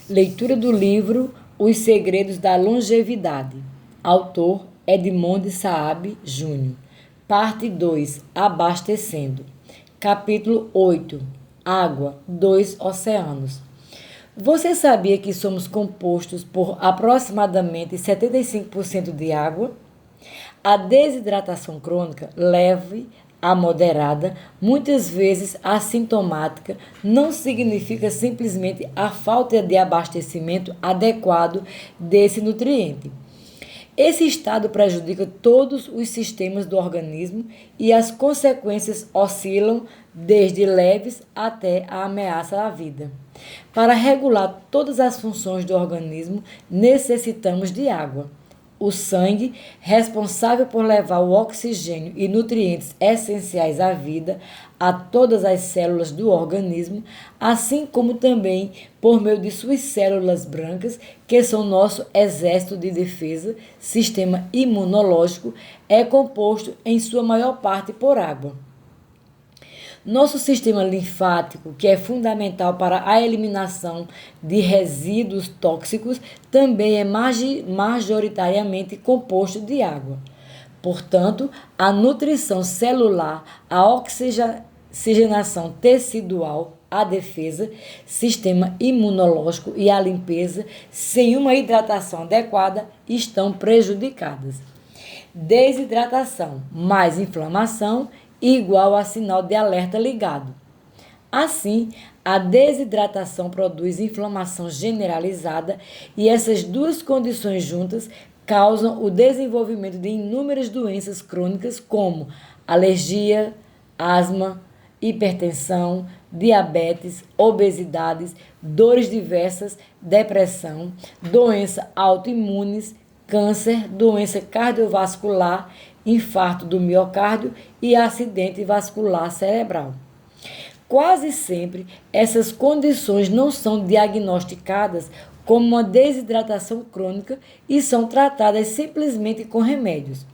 Leitura do livro Os Segredos da Longevidade. Autor Edmond Saab Júnior. Parte 2. Abastecendo. Capítulo 8. Água, 2 oceanos. Você sabia que somos compostos por aproximadamente 75% de água? A desidratação crônica, leve a moderada, muitas vezes assintomática, não significa simplesmente a falta de abastecimento adequado desse nutriente. Esse estado prejudica todos os sistemas do organismo e as consequências oscilam desde leves até a ameaça à vida. Para regular todas as funções do organismo, necessitamos de água. O sangue, responsável por levar o oxigênio e nutrientes essenciais à vida a todas as células do organismo, assim como também por meio de suas células brancas, que são nosso exército de defesa, sistema imunológico, é composto em sua maior parte por água. Nosso sistema linfático, que é fundamental para a eliminação de resíduos tóxicos, também é majoritariamente composto de água. Portanto, a nutrição celular, a oxigenação tecidual, a defesa, sistema imunológico e a limpeza, sem uma hidratação adequada, estão prejudicadas. Desidratação mais inflamação igual a sinal de alerta ligado. Assim, a desidratação produz inflamação generalizada e essas duas condições juntas causam o desenvolvimento de inúmeras doenças crônicas como alergia, asma, hipertensão, diabetes, obesidade, dores diversas, depressão, doenças autoimunes, câncer, doença cardiovascular, infarto do miocárdio e acidente vascular cerebral. Quase sempre, essas condições não são diagnosticadas como uma desidratação crônica e são tratadas simplesmente com remédios.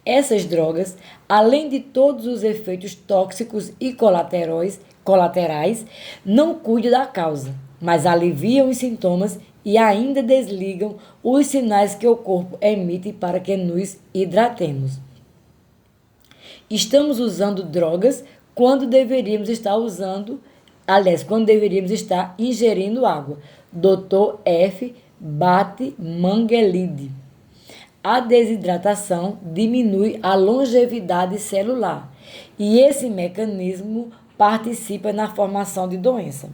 Essas drogas, além de todos os efeitos tóxicos e colaterais, não cuidam da causa, mas aliviam os sintomas e ainda desligam os sinais que o corpo emite para que nos hidratemos. Estamos usando drogas quando deveríamos estar ingerindo água. Dr. F. Batmanghelidj. A desidratação diminui a longevidade celular e esse mecanismo participa na formação de doença.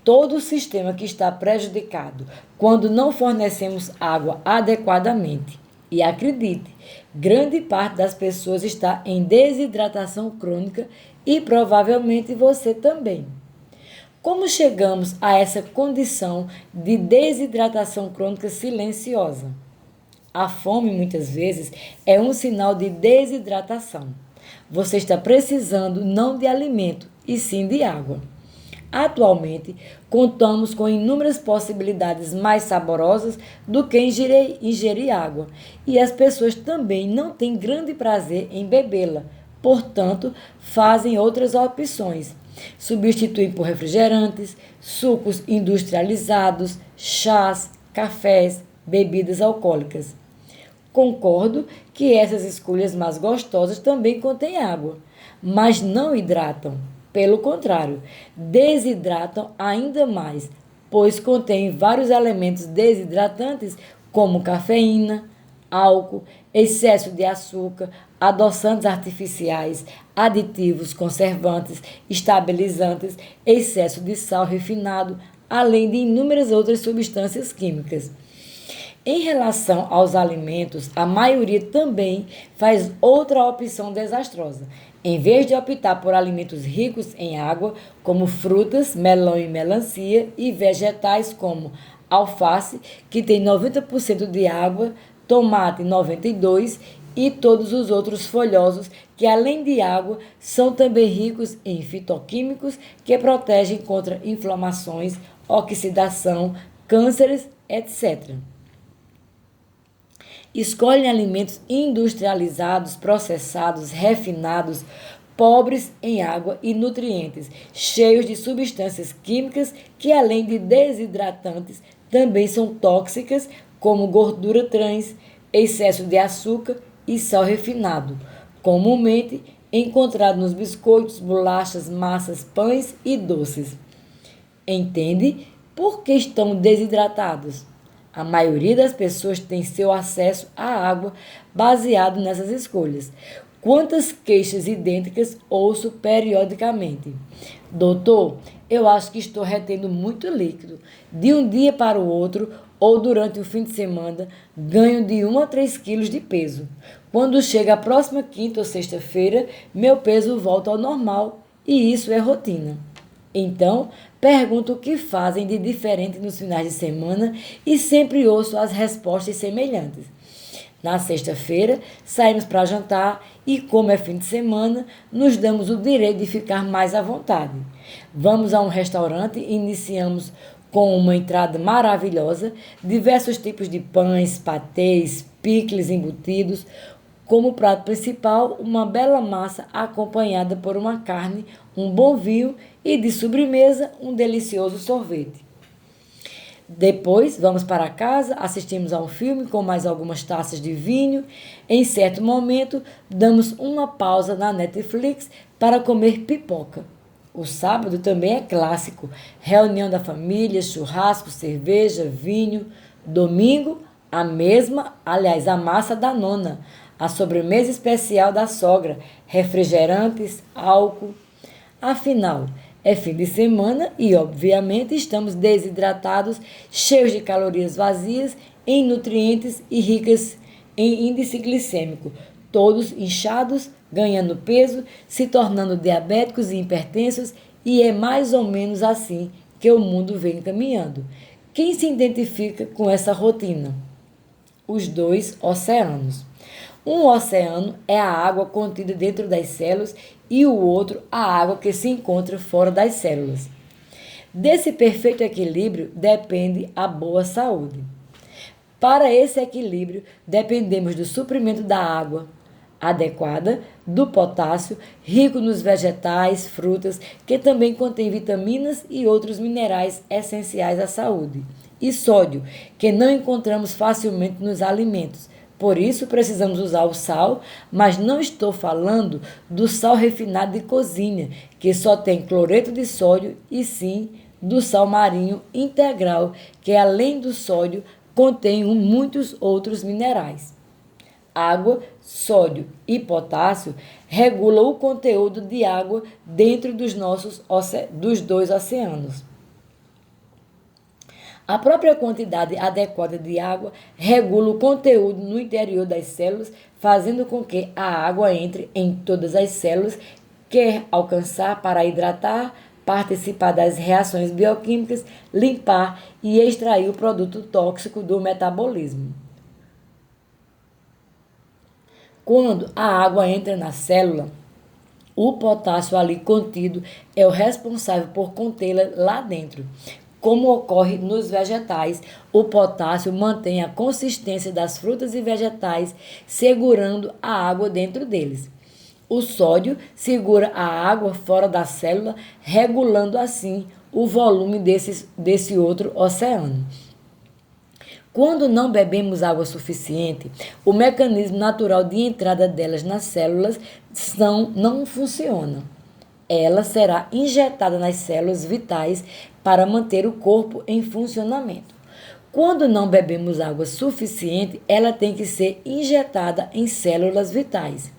Todo o sistema que está prejudicado quando não fornecemos água adequadamente. E acredite, grande parte das pessoas está em desidratação crônica e provavelmente você também. Como chegamos a essa condição de desidratação crônica silenciosa? A fome, muitas vezes, é um sinal de desidratação. Você está precisando não de alimento, e sim de água. Atualmente, contamos com inúmeras possibilidades mais saborosas do que ingerir água, e as pessoas também não têm grande prazer em bebê-la, portanto, fazem outras opções. Substituem por refrigerantes, sucos industrializados, chás, cafés, bebidas alcoólicas. Concordo que essas escolhas mais gostosas também contêm água, mas não hidratam. Pelo contrário, desidratam ainda mais, pois contém vários elementos desidratantes como cafeína, álcool, excesso de açúcar, adoçantes artificiais, aditivos, conservantes, estabilizantes, excesso de sal refinado, além de inúmeras outras substâncias químicas. Em relação aos alimentos, a maioria também faz outra opção desastrosa. Em vez de optar por alimentos ricos em água, como frutas, melão e melancia, e vegetais como alface, que tem 90% de água, tomate 92% e todos os outros folhosos, que além de água, são também ricos em fitoquímicos que protegem contra inflamações, oxidação, cânceres, etc. Escolhem alimentos industrializados, processados, refinados, pobres em água e nutrientes, cheios de substâncias químicas que, além de desidratantes, também são tóxicas, como gordura trans, excesso de açúcar e sal refinado, comumente encontrado nos biscoitos, bolachas, massas, pães e doces. Entende por que estão desidratados? A maioria das pessoas tem seu acesso à água baseado nessas escolhas. Quantas queixas idênticas ouço periodicamente? Doutor, eu acho que estou retendo muito líquido. De um dia para o outro, ou durante o fim de semana, ganho de 1 a 3 quilos de peso. Quando chega a próxima quinta ou sexta-feira, meu peso volta ao normal e isso é rotina. Então, pergunto o que fazem de diferente nos finais de semana e sempre ouço as respostas semelhantes. Na sexta-feira, saímos para jantar e, como é fim de semana, nos damos o direito de ficar mais à vontade. Vamos a um restaurante e iniciamos com uma entrada maravilhosa, diversos tipos de pães, patês, picles embutidos. Como prato principal, uma bela massa acompanhada por uma carne, um bom vinho e, de sobremesa, um delicioso sorvete. Depois, vamos para casa, assistimos a um filme com mais algumas taças de vinho. Em certo momento, damos uma pausa na Netflix para comer pipoca. O sábado também é clássico: reunião da família, churrasco, cerveja, vinho. Domingo, a massa da nona, a sobremesa especial da sogra, refrigerantes, álcool. Afinal, é fim de semana e, obviamente, estamos desidratados, cheios de calorias vazias, em nutrientes e ricas em índice glicêmico, todos inchados, ganhando peso, se tornando diabéticos e hipertensos, e é mais ou menos assim que o mundo vem caminhando. Quem se identifica com essa rotina? Os dois oceanos. Um oceano é a água contida dentro das células e o outro a água que se encontra fora das células. Desse perfeito equilíbrio depende a boa saúde. Para esse equilíbrio, dependemos do suprimento da água adequada, do potássio, rico nos vegetais, frutas, que também contém vitaminas e outros minerais essenciais à saúde, e sódio, que não encontramos facilmente nos alimentos. Por isso, precisamos usar o sal, mas não estou falando do sal refinado de cozinha, que só tem cloreto de sódio, e sim do sal marinho integral, que além do sódio, contém muitos outros minerais. Água, sódio e potássio regulam o conteúdo de água dentro dos dois oceanos. A própria quantidade adequada de água regula o conteúdo no interior das células, fazendo com que a água entre em todas as células, quer alcançar para hidratar, participar das reações bioquímicas, limpar e extrair o produto tóxico do metabolismo. Quando a água entra na célula, o potássio ali contido é o responsável por contê-la lá dentro. Como ocorre nos vegetais, o potássio mantém a consistência das frutas e vegetais, segurando a água dentro deles. O sódio segura a água fora da célula, regulando assim o volume desse outro oceano. Quando não bebemos água suficiente, o mecanismo natural de entrada delas nas células não funciona. Ela será injetada nas células vitais para manter o corpo em funcionamento. Quando não bebemos água suficiente, ela tem que ser injetada em células vitais.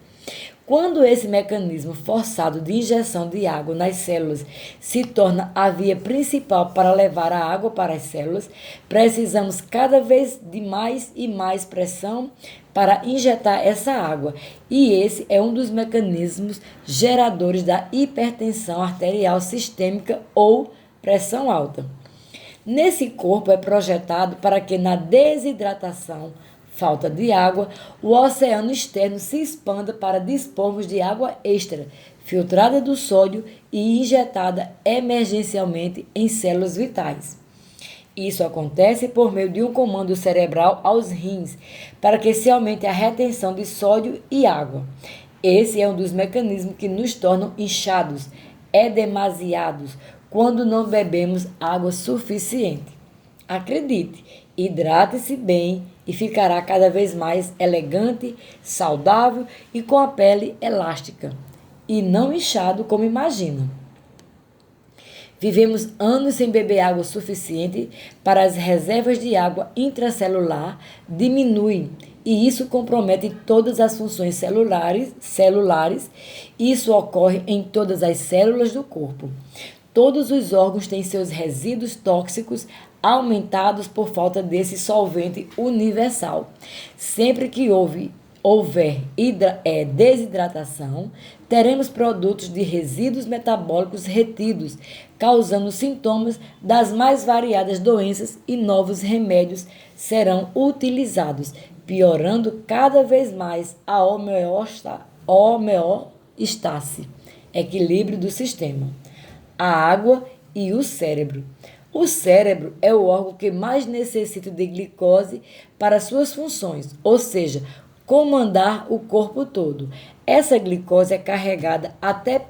Quando esse mecanismo forçado de injeção de água nas células se torna a via principal para levar a água para as células, precisamos cada vez de mais e mais pressão para injetar essa água. E esse é um dos mecanismos geradores da hipertensão arterial sistêmica ou pressão alta. Nesse corpo é projetado para que na desidratação, falta de água, o oceano externo se expanda para dispormos de água extra, filtrada do sódio e injetada emergencialmente em células vitais. Isso acontece por meio de um comando cerebral aos rins, para que se aumente a retenção de sódio e água. Esse é um dos mecanismos que nos tornam inchados, edemasiados, quando não bebemos água suficiente. Acredite, hidrate-se bem e ficará cada vez mais elegante, saudável e com a pele elástica, e não inchado como imagina. Vivemos anos sem beber água suficiente para as reservas de água intracelular diminuem e isso compromete todas as funções celulares. Isso ocorre em todas as células do corpo. Todos os órgãos têm seus resíduos tóxicos aumentados por falta desse solvente universal. Sempre que houver desidratação, teremos produtos de resíduos metabólicos retidos, causando sintomas das mais variadas doenças e novos remédios serão utilizados, piorando cada vez mais a homeostase, equilíbrio do sistema, a água e o cérebro. O cérebro é o órgão que mais necessita de glicose para suas funções, ou seja, comandar o corpo todo. Essa glicose é carregada até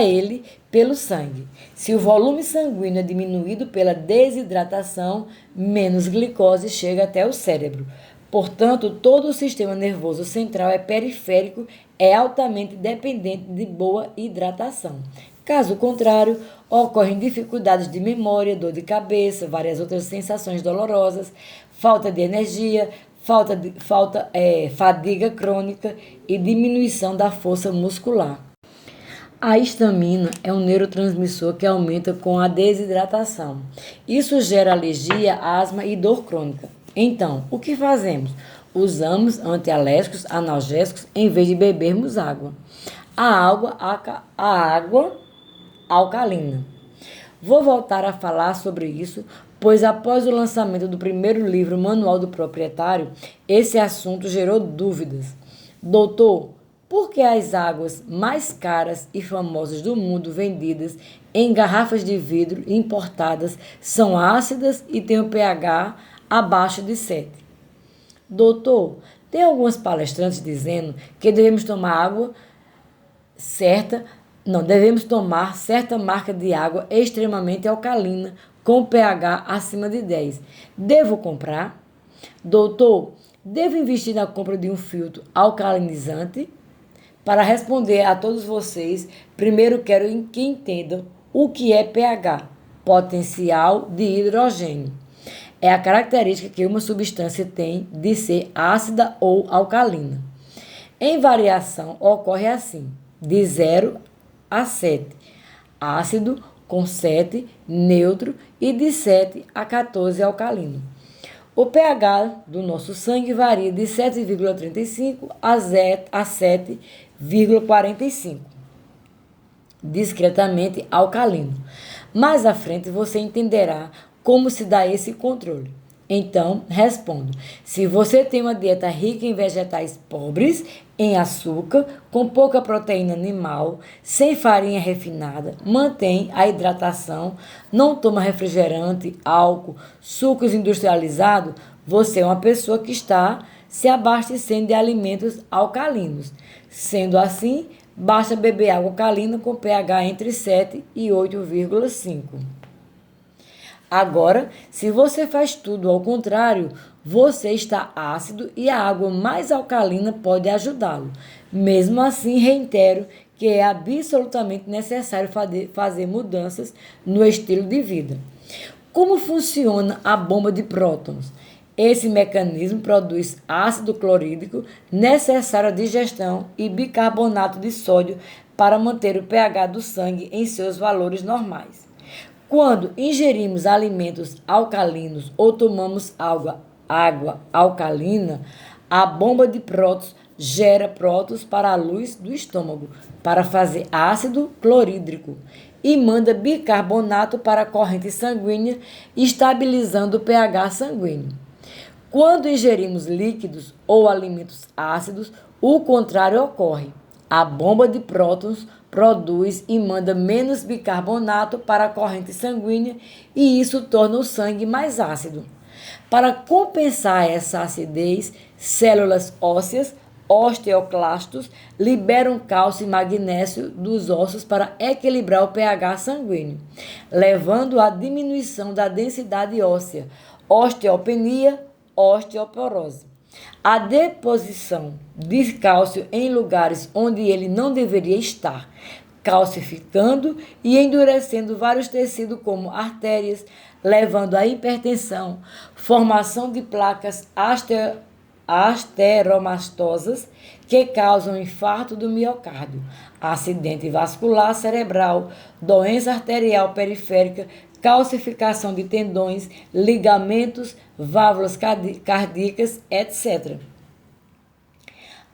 ele pelo sangue. Se o volume sanguíneo é diminuído pela desidratação, menos glicose chega até o cérebro. Portanto, todo o sistema nervoso central é periférico, é altamente dependente de boa hidratação. Caso contrário, ocorrem dificuldades de memória, dor de cabeça, várias outras sensações dolorosas, falta de energia, fadiga crônica e diminuição da força muscular. A histamina é um neurotransmissor que aumenta com a desidratação. Isso gera alergia, asma e dor crônica. Então, o que fazemos? Usamos antialérgicos, analgésicos, em vez de bebermos água. A água alcalina. Vou voltar a falar sobre isso, pois após o lançamento do primeiro livro, Manual do Proprietário, esse assunto gerou dúvidas. Doutor, por que as águas mais caras e famosas do mundo vendidas em garrafas de vidro importadas são ácidas e têm o pH abaixo de 7? Doutor, tem alguns palestrantes dizendo que devemos tomar certa marca de água extremamente alcalina, com pH acima de 10. Devo comprar? Doutor, devo investir na compra de um filtro alcalinizante? Para responder a todos vocês, primeiro quero que entendam o que é pH, potencial de hidrogênio. É a característica que uma substância tem de ser ácida ou alcalina. Em variação, ocorre assim, de 0 a 7, ácido com 7, neutro e de 7 a 14 alcalino. O pH do nosso sangue varia de 7,35 a 7,45, discretamente alcalino. Mais à frente você entenderá como se dá esse controle. Então, respondo. Se você tem uma dieta rica em vegetais pobres, em açúcar, com pouca proteína animal, sem farinha refinada, mantém a hidratação, não toma refrigerante, álcool, sucos industrializados, você é uma pessoa que está se abastecendo de alimentos alcalinos. Sendo assim, basta beber água alcalina com pH entre 7 e 8,5. Agora, se você faz tudo ao contrário, você está ácido e a água mais alcalina pode ajudá-lo. Mesmo assim, reitero que é absolutamente necessário fazer mudanças no estilo de vida. Como funciona a bomba de prótons? Esse mecanismo produz ácido clorídrico necessário à digestão e bicarbonato de sódio para manter o pH do sangue em seus valores normais. Quando ingerimos alimentos alcalinos ou tomamos água alcalina, a bomba de prótons gera prótons para a luz do estômago para fazer ácido clorídrico e manda bicarbonato para a corrente sanguínea, estabilizando o pH sanguíneo. Quando ingerimos líquidos ou alimentos ácidos, o contrário ocorre. A bomba de prótons produz e manda menos bicarbonato para a corrente sanguínea e isso torna o sangue mais ácido. Para compensar essa acidez, células ósseas osteoclastos liberam cálcio e magnésio dos ossos para equilibrar o pH sanguíneo, levando à diminuição da densidade óssea, osteopenia, osteoporose. A deposição de cálcio em lugares onde ele não deveria estar, calcificando e endurecendo vários tecidos como artérias, levando à hipertensão, formação de placas asteromastosas que causam infarto do miocárdio, acidente vascular cerebral, doença arterial periférica, calcificação de tendões, ligamentos, válvulas cardíacas, etc.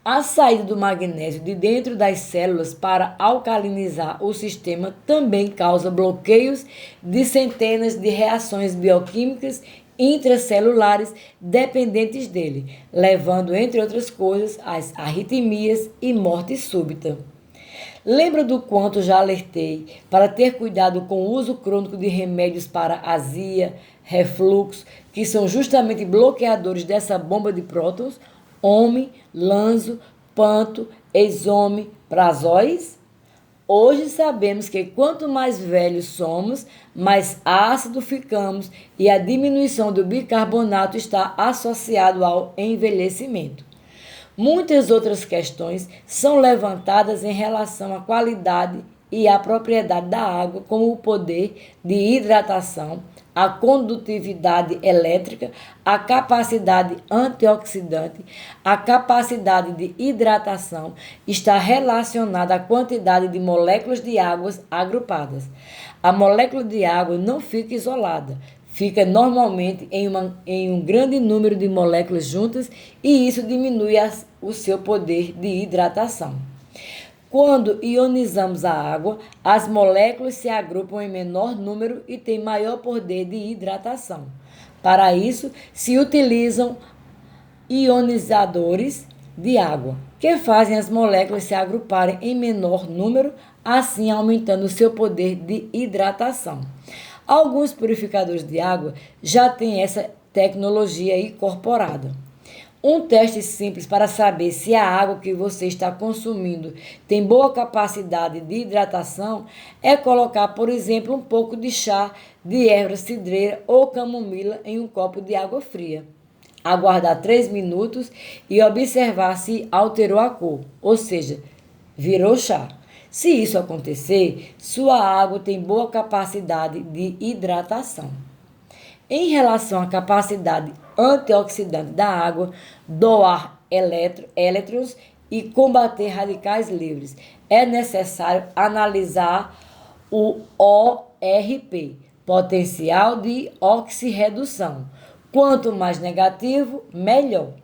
A saída do magnésio de dentro das células para alcalinizar o sistema também causa bloqueios de centenas de reações bioquímicas intracelulares dependentes dele, levando, entre outras coisas, às arritmias e morte súbita. Lembra do quanto já alertei para ter cuidado com o uso crônico de remédios para azia, refluxo, que são justamente bloqueadores dessa bomba de prótons? Ome, lanzo, panto, exome, prazóis? Hoje sabemos que quanto mais velhos somos, mais ácido ficamos e a diminuição do bicarbonato está associado ao envelhecimento. Muitas outras questões são levantadas em relação à qualidade e à propriedade da água, como o poder de hidratação, a condutividade elétrica, a capacidade antioxidante, a capacidade de hidratação está relacionada à quantidade de moléculas de águas agrupadas. A molécula de água não fica isolada, fica normalmente em um grande número de moléculas juntas e isso diminui o seu poder de hidratação. Quando ionizamos a água, as moléculas se agrupam em menor número e têm maior poder de hidratação. Para isso, se utilizam ionizadores de água, que fazem as moléculas se agruparem em menor número, assim aumentando o seu poder de hidratação. Alguns purificadores de água já têm essa tecnologia incorporada. Um teste simples para saber se a água que você está consumindo tem boa capacidade de hidratação é colocar, por exemplo, um pouco de chá de erva cidreira ou camomila em um copo de água fria. Aguardar 3 minutos e observar se alterou a cor, ou seja, virou chá. Se isso acontecer, sua água tem boa capacidade de hidratação. Em relação à capacidade antioxidante da água, doar elétrons e combater radicais livres, é necessário analisar o ORP, potencial de oxirredução. Quanto mais negativo, melhor.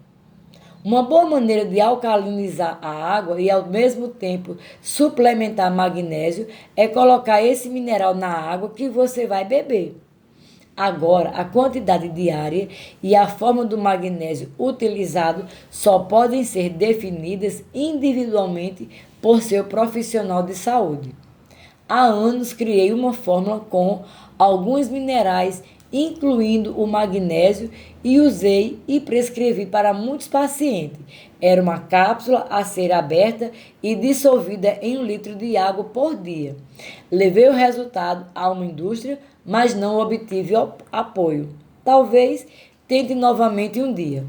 Uma boa maneira de alcalinizar a água e, ao mesmo tempo, suplementar magnésio é colocar esse mineral na água que você vai beber. Agora, a quantidade diária e a forma do magnésio utilizado só podem ser definidas individualmente por seu profissional de saúde. Há anos criei uma fórmula com alguns minerais, incluindo o magnésio, e usei e prescrevi para muitos pacientes. Era uma cápsula a ser aberta e dissolvida em 1 litro de água por dia. Levei o resultado a uma indústria, mas não obtive apoio. Talvez tente novamente um dia.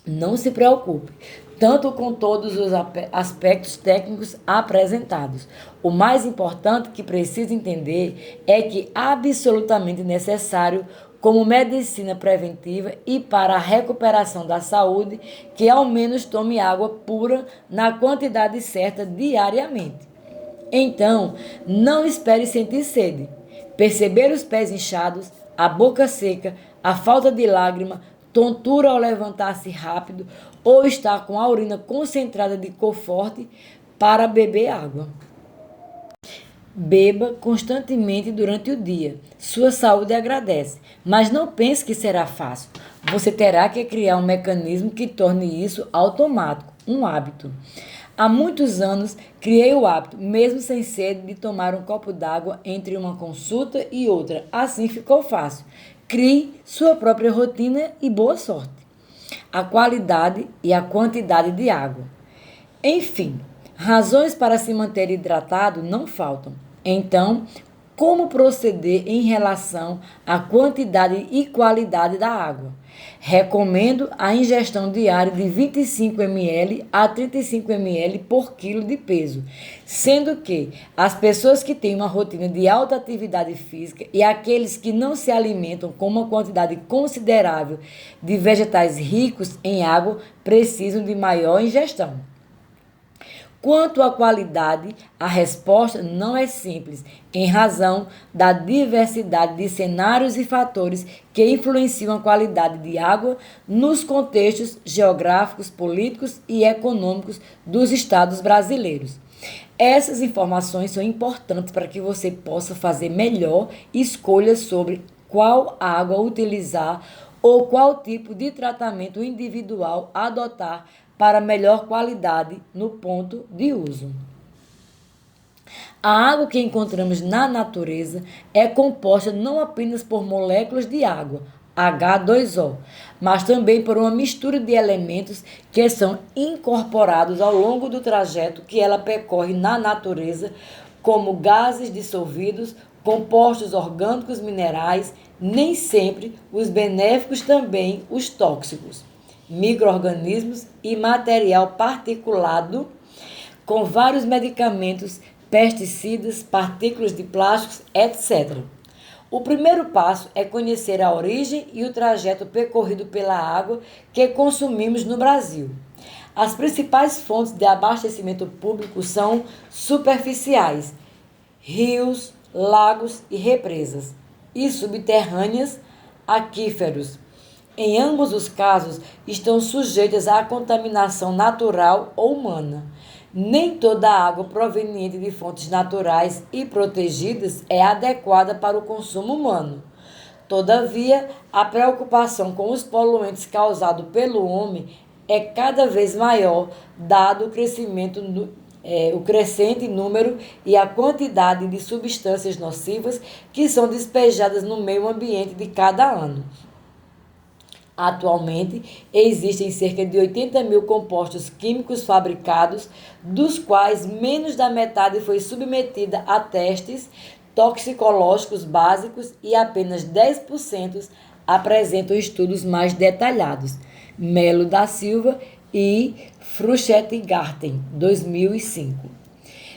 Não se preocupe, tanto com todos os aspectos técnicos apresentados. O mais importante que precisa entender é que é absolutamente necessário, como medicina preventiva e para a recuperação da saúde, que ao menos tome água pura na quantidade certa diariamente. Então, não espere sentir sede. Perceber os pés inchados, a boca seca, a falta de lágrima, tontura ao levantar-se rápido ou estar com a urina concentrada de cor forte para beber água. Beba constantemente durante o dia. Sua saúde agradece, mas não pense que será fácil. Você terá que criar um mecanismo que torne isso automático, um hábito. Há muitos anos, criei o hábito, mesmo sem sede, de tomar um copo d'água entre uma consulta e outra. Assim ficou fácil. Crie sua própria rotina e boa sorte. a qualidade e a quantidade de água. Enfim, razões para se manter hidratado não faltam. Então, como proceder em relação à quantidade e qualidade da água? Recomendo a ingestão diária de 25 ml a 35 ml por quilo de peso, sendo que as pessoas que têm uma rotina de alta atividade física e aqueles que não se alimentam com uma quantidade considerável de vegetais ricos em água precisam de maior ingestão. Quanto à qualidade, a resposta não é simples, em razão da diversidade de cenários e fatores que influenciam a qualidade de água nos contextos geográficos, políticos e econômicos dos estados brasileiros. Essas informações são importantes para que você possa fazer melhor escolhas sobre qual água utilizar ou qual tipo de tratamento individual adotar para melhor qualidade no ponto de uso. A água que encontramos na natureza é composta não apenas por moléculas de água, H2O, mas também por uma mistura de elementos que são incorporados ao longo do trajeto que ela percorre na natureza, como gases dissolvidos, compostos orgânicos minerais, nem sempre os benéficos, também os tóxicos, micro-organismos e material particulado, com vários medicamentos, pesticidas, partículas de plásticos, etc. O primeiro passo é conhecer a origem e o trajeto percorrido pela água que consumimos no Brasil. As principais fontes de abastecimento público são superficiais, rios, lagos e represas, e subterrâneas, aquíferos. Em ambos os casos, estão sujeitas à contaminação natural ou humana. Nem toda a água proveniente de fontes naturais e protegidas é adequada para o consumo humano. Todavia, a preocupação com os poluentes causados pelo homem é cada vez maior, dado o crescente número e a quantidade de substâncias nocivas que são despejadas no meio ambiente de cada ano. Atualmente, existem cerca de 80 mil compostos químicos fabricados, dos quais menos da metade foi submetida a testes toxicológicos básicos e apenas 10% apresentam estudos mais detalhados. Melo da Silva e Fruchtengarten, 2005.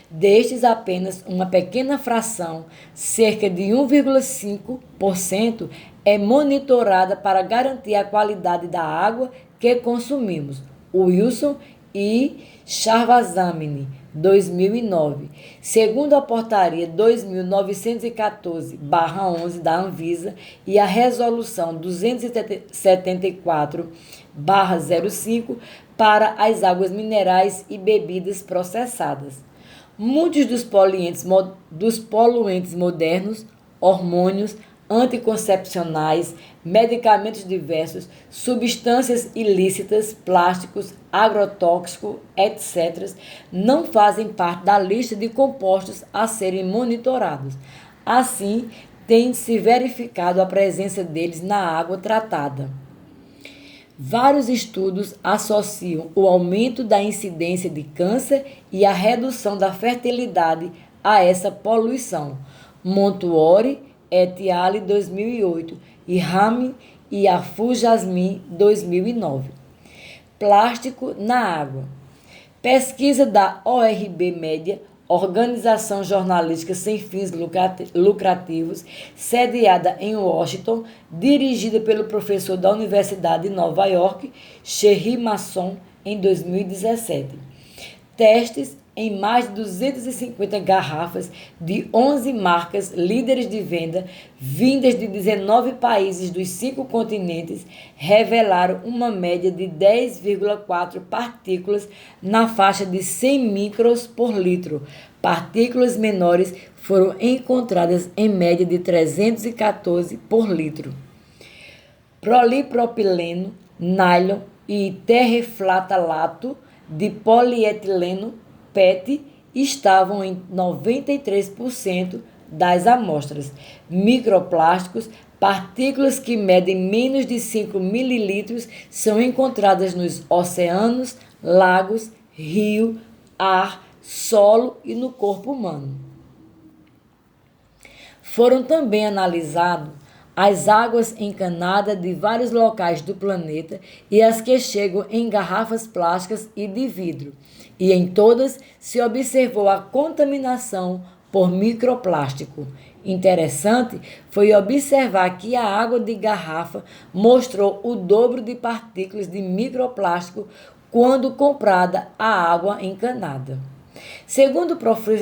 Destes, apenas uma pequena fração, cerca de 1,5%, é monitorada para garantir a qualidade da água que consumimos. Wilson e Charvazamini, 2009. Segundo a portaria 2914/11 da Anvisa e a resolução 274/05 para as águas minerais e bebidas processadas. Muitos dos poluentes modernos, hormônios, anticoncepcionais, medicamentos diversos, substâncias ilícitas, plásticos, agrotóxicos, etc., não fazem parte da lista de compostos a serem monitorados. Assim, tem-se verificado a presença deles na água tratada. Vários estudos associam o aumento da incidência de câncer e a redução da fertilidade a essa poluição. Montuori et al. 2008 e Rami e Afu Jasmin, 2009. Plástico na água. Pesquisa da ORB Média, Organização Jornalística Sem Fins Lucrativos, sediada em Washington, dirigida pelo professor da Universidade de Nova York, Thierry Masson, em 2017. Testes em mais de 250 garrafas de 11 marcas líderes de venda, vindas de 19 países dos 5 continentes, revelaram uma média de 10,4 partículas na faixa de 100 micros por litro. Partículas menores foram encontradas em média de 314 por litro. Polipropileno, nylon e terreflatalato de polietileno PET estavam em 93% das amostras. Microplásticos Partículas que medem menos de 5 mililitros são encontradas nos oceanos, lagos, rio, ar, solo e no corpo humano. Foram também analisadas as águas encanadas de vários locais do planeta e as que chegam em garrafas plásticas e de vidro, e em todas se observou a contaminação por microplástico. Interessante foi observar que a água de garrafa mostrou o dobro de partículas de microplástico quando comprada a água encanada. Segundo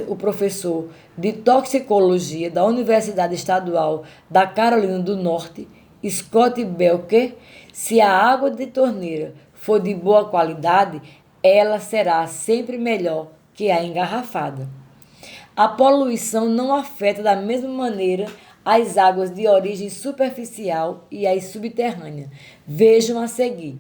o professor de toxicologia da Universidade Estadual da Carolina do Norte, Scott Belker, se a água de torneira for de boa qualidade, ela será sempre melhor que a engarrafada. A poluição não afeta da mesma maneira as águas de origem superficial e as subterrâneas. Vejam a seguir.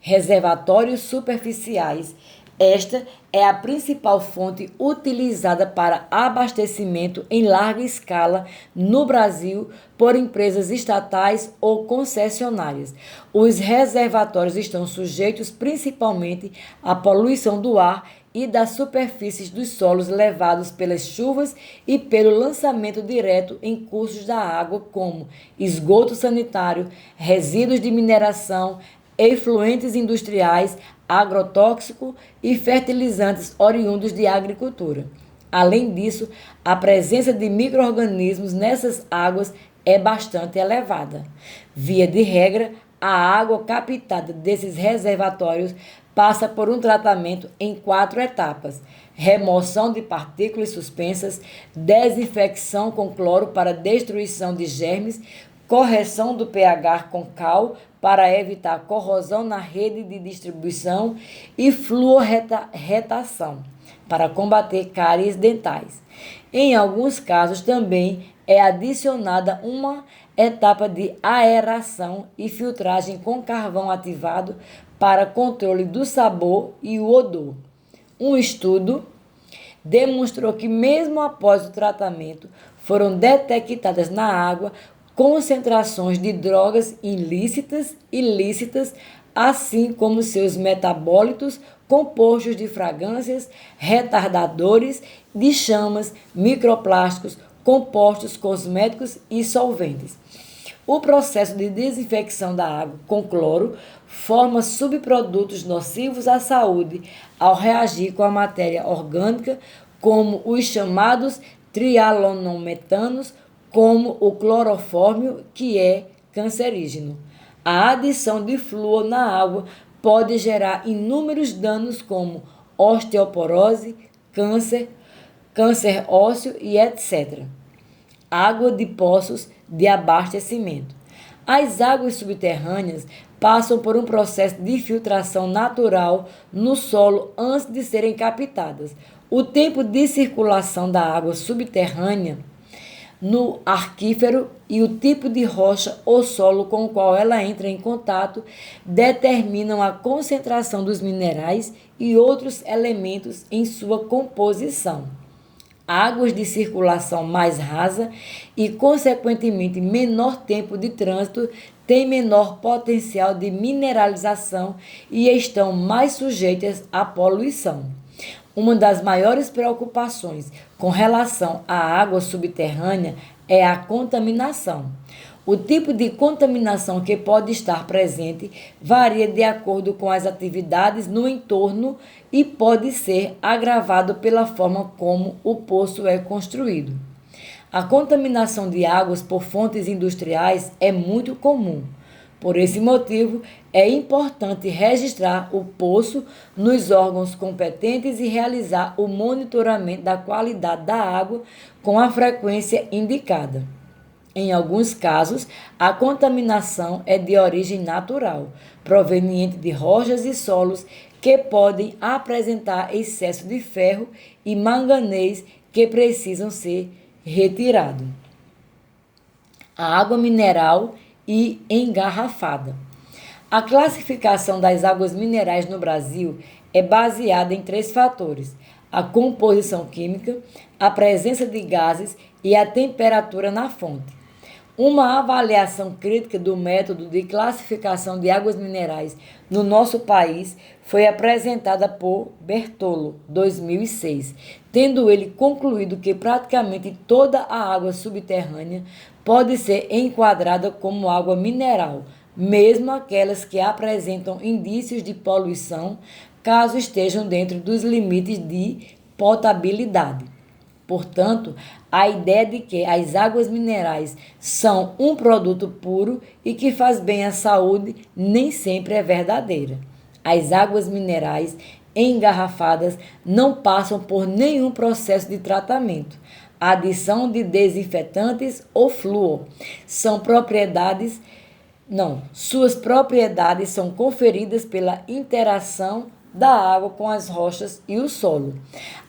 Reservatórios superficiais. Esta é a principal fonte utilizada para abastecimento em larga escala no Brasil por empresas estatais ou concessionárias. Os reservatórios estão sujeitos principalmente à poluição do ar e das superfícies dos solos levados pelas chuvas e pelo lançamento direto em cursos da água, como esgoto sanitário, resíduos de mineração, efluentes industriais, agrotóxico e fertilizantes oriundos de agricultura. Além disso, a presença de micro-organismos nessas águas é bastante elevada. Via de regra, a água captada desses reservatórios passa por um tratamento em 4 etapas: remoção de partículas suspensas, desinfecção com cloro para destruição de germes, correção do pH com cal para evitar corrosão na rede de distribuição e fluorretação para combater cáries dentais. Em alguns casos também é adicionada uma etapa de aeração e filtragem com carvão ativado para controle do sabor e o odor. Um estudo demonstrou que mesmo após o tratamento foram detectadas na água concentrações de drogas ilícitas, assim como seus metabólitos, compostos de fragrâncias, retardadores de chamas, microplásticos, compostos cosméticos e solventes. O processo de desinfecção da água com cloro forma subprodutos nocivos à saúde ao reagir com a matéria orgânica, como os chamados trialonometanos, como o clorofórmio, que é cancerígeno. A adição de flúor na água pode gerar inúmeros danos como osteoporose, câncer ósseo e etc. Água de poços de abastecimento. As águas subterrâneas passam por um processo de filtração natural no solo antes de serem captadas. O tempo de circulação da água subterrânea no aquífero e o tipo de rocha ou solo com o qual ela entra em contato determinam a concentração dos minerais e outros elementos em sua composição. Águas de circulação mais rasa e, consequentemente, menor tempo de trânsito têm menor potencial de mineralização e estão mais sujeitas à poluição. Uma das maiores preocupações com relação à água subterrânea é a contaminação. O tipo de contaminação que pode estar presente varia de acordo com as atividades no entorno e pode ser agravado pela forma como o poço é construído. A contaminação de águas por fontes industriais é muito comum. Por esse motivo, é importante registrar o poço nos órgãos competentes e realizar o monitoramento da qualidade da água com a frequência indicada. Em alguns casos, a contaminação é de origem natural, proveniente de rochas e solos que podem apresentar excesso de ferro e manganês que precisam ser retirados. A água mineral e engarrafada. A classificação das águas minerais no Brasil é baseada em 3 fatores: a composição química, a presença de gases e a temperatura na fonte. Uma avaliação crítica do método de classificação de águas minerais no nosso país foi apresentada por Bertolo, 2006, tendo ele concluído que praticamente toda a água subterrânea pode ser enquadrada como água mineral, mesmo aquelas que apresentam indícios de poluição, caso estejam dentro dos limites de potabilidade. Portanto, a ideia de que as águas minerais são um produto puro e que faz bem à saúde nem sempre é verdadeira. As águas minerais engarrafadas não passam por nenhum processo de tratamento, adição de desinfetantes ou flúor. Suas propriedades são conferidas pela interação da água com as rochas e o solo.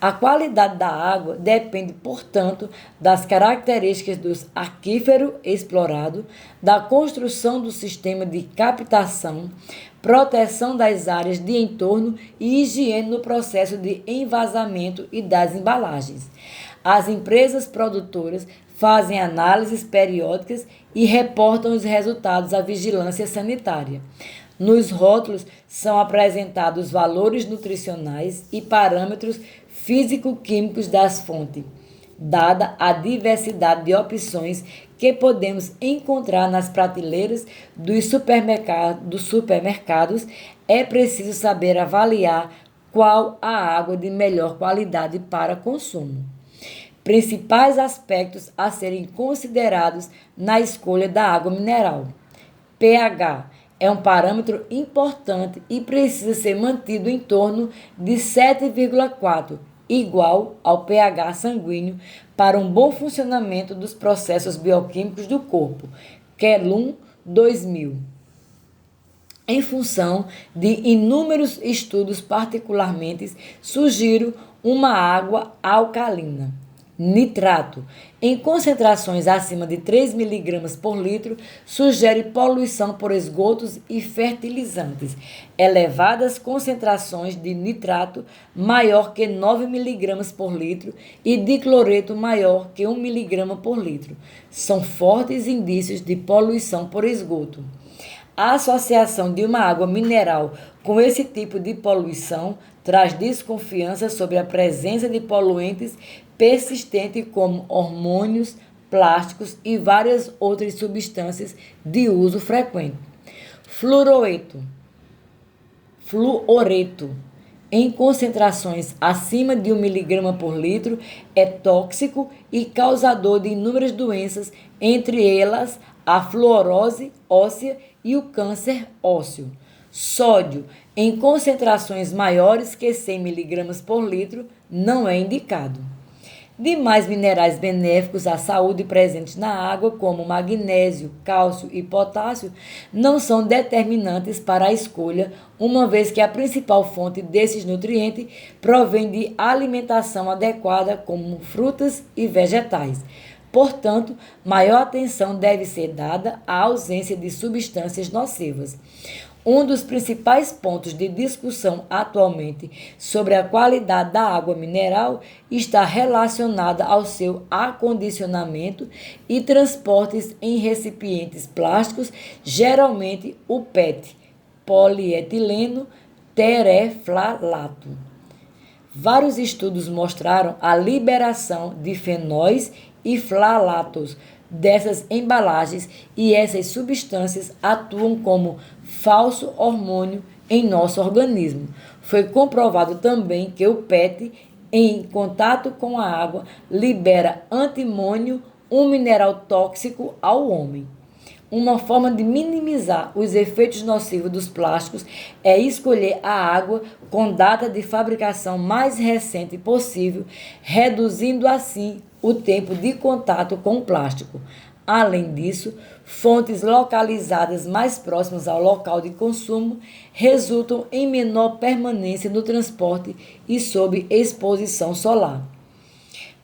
A qualidade da água depende, portanto, das características do aquífero explorado, da construção do sistema de captação, proteção das áreas de entorno e higiene no processo de envasamento e das embalagens. As empresas produtoras fazem análises periódicas e reportam os resultados à vigilância sanitária. Nos rótulos são apresentados valores nutricionais e parâmetros físico-químicos das fontes, dada a diversidade de opções que podemos encontrar nas prateleiras dos supermercados, é preciso saber avaliar qual a água de melhor qualidade para consumo. Principais aspectos a serem considerados na escolha da água mineral. pH é um parâmetro importante e precisa ser mantido em torno de 7,4, igual ao pH sanguíneo, para um bom funcionamento dos processos bioquímicos do corpo. Kellum, 2000. Em função de inúmeros estudos, particularmente, sugiro uma água alcalina. Nitrato, em concentrações acima de 3 mg por litro, sugere poluição por esgotos e fertilizantes. Elevadas concentrações de nitrato maior que 9 mg por litro e de cloreto maior que 1 mg por litro são fortes indícios de poluição por esgoto. A associação de uma água mineral com esse tipo de poluição traz desconfiança sobre a presença de poluentes persistentes como hormônios, plásticos e várias outras substâncias de uso frequente. Fluoreto, em concentrações acima de 1 mg por litro, é tóxico e causador de inúmeras doenças, entre elas a fluorose óssea e o câncer ósseo. Sódio, em concentrações maiores que 100 mg por litro, não é indicado. Demais minerais benéficos à saúde presentes na água, como magnésio, cálcio e potássio, não são determinantes para a escolha, uma vez que a principal fonte desses nutrientes provém de alimentação adequada, como frutas e vegetais. Portanto, maior atenção deve ser dada à ausência de substâncias nocivas. Um dos principais pontos de discussão atualmente sobre a qualidade da água mineral está relacionada ao seu acondicionamento e transportes em recipientes plásticos, geralmente o PET, polietileno tereflalato. Vários estudos mostraram a liberação de fenóis e flalatos dessas embalagens e essas substâncias atuam como falso hormônio em nosso organismo. Foi comprovado também que o PET, em contato com a água, libera antimônio, um mineral tóxico ao homem. Uma forma de minimizar os efeitos nocivos dos plásticos é escolher a água com data de fabricação mais recente possível, reduzindo assim o tempo de contato com o plástico. Além disso, fontes localizadas mais próximas ao local de consumo resultam em menor permanência no transporte e sob exposição solar.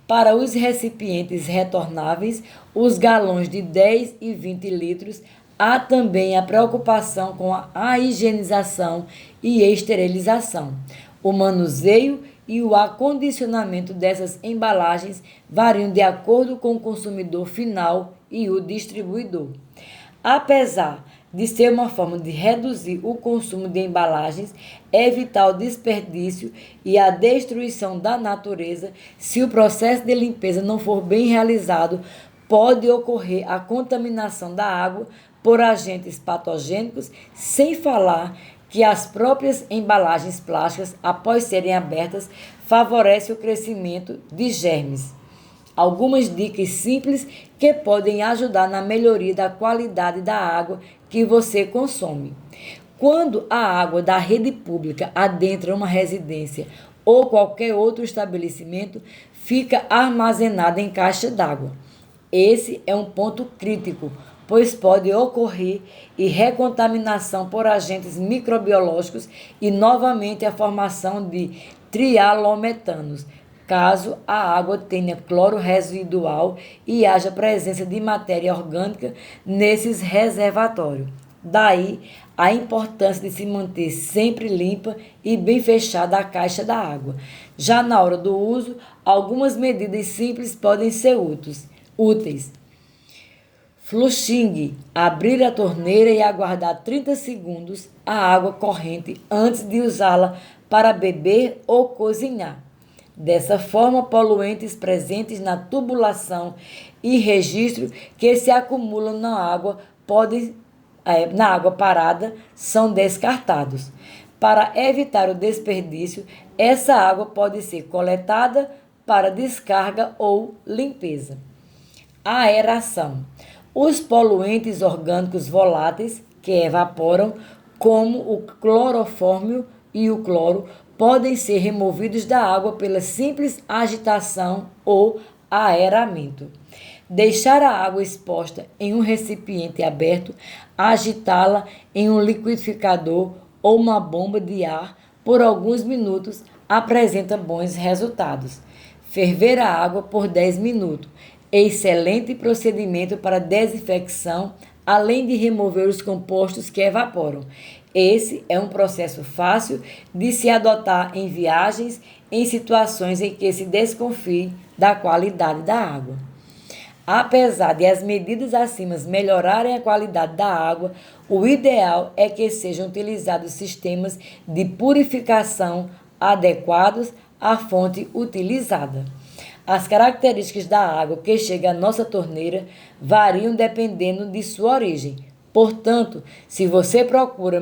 Para os recipientes retornáveis, os galões de 10 e 20 litros, há também a preocupação com a higienização e esterilização. O manuseio e o acondicionamento dessas embalagens variam de acordo com o consumidor final e o distribuidor. Apesar de ser uma forma de reduzir o consumo de embalagens, evitar o desperdício e a destruição da natureza, se o processo de limpeza não for bem realizado, pode ocorrer a contaminação da água por agentes patogênicos, sem falar que as próprias embalagens plásticas, após serem abertas, favorecem o crescimento de germes. Algumas dicas simples que podem ajudar na melhoria da qualidade da água que você consome. Quando a água da rede pública adentra uma residência ou qualquer outro estabelecimento, fica armazenada em caixa d'água. Esse é um ponto crítico, pois pode ocorrer recontaminação por agentes microbiológicos e novamente a formação de trialometanos, caso a água tenha cloro residual e haja presença de matéria orgânica nesses reservatórios. Daí a importância de se manter sempre limpa e bem fechada a caixa da água. Já na hora do uso, algumas medidas simples podem ser úteis. Flushing, abrir a torneira e aguardar 30 segundos a água corrente antes de usá-la para beber ou cozinhar. Dessa forma, poluentes presentes na tubulação e registro que se acumulam na água parada são descartados. Para evitar o desperdício, essa água pode ser coletada para descarga ou limpeza. Aeração. Os poluentes orgânicos voláteis que evaporam, como o clorofórmio e o cloro, podem ser removidos da água pela simples agitação ou aeramento. Deixar a água exposta em um recipiente aberto, agitá-la em um liquidificador ou uma bomba de ar por alguns minutos apresenta bons resultados. Ferver a água por 10 minutos. Excelente procedimento para desinfecção, além de remover os compostos que evaporam. Esse é um processo fácil de se adotar em viagens, em situações em que se desconfie da qualidade da água. Apesar de as medidas acima melhorarem a qualidade da água, o ideal é que sejam utilizados sistemas de purificação adequados à fonte utilizada. As características da água que chega à nossa torneira variam dependendo de sua origem. Portanto, se você procura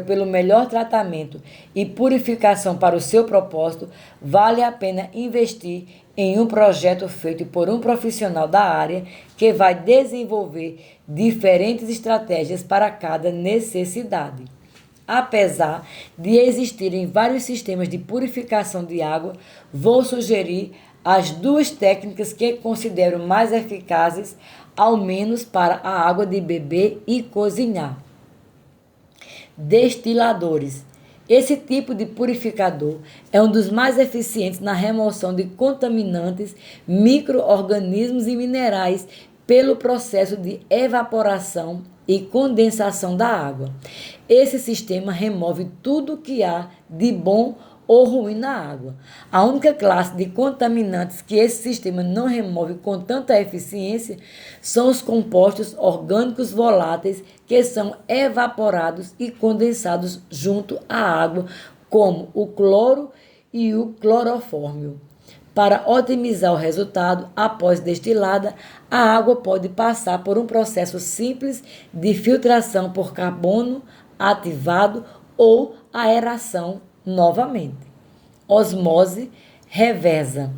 pelo melhor tratamento e purificação para o seu propósito, vale a pena investir em um projeto feito por um profissional da área que vai desenvolver diferentes estratégias para cada necessidade. Apesar de existirem vários sistemas de purificação de água, vou sugerir as duas técnicas que considero mais eficazes, ao menos para a água de beber e cozinhar. Destiladores. Esse tipo de purificador é um dos mais eficientes na remoção de contaminantes, micro-organismos e minerais pelo processo de evaporação e condensação da água. Esse sistema remove tudo o que há de bom ou ruim na água. A única classe de contaminantes que esse sistema não remove com tanta eficiência são os compostos orgânicos voláteis que são evaporados e condensados junto à água, como o cloro e o clorofórmio. Para otimizar o resultado, após destilada, a água pode passar por um processo simples de filtração por carbono ativado ou aeração novamente. Osmose reversa.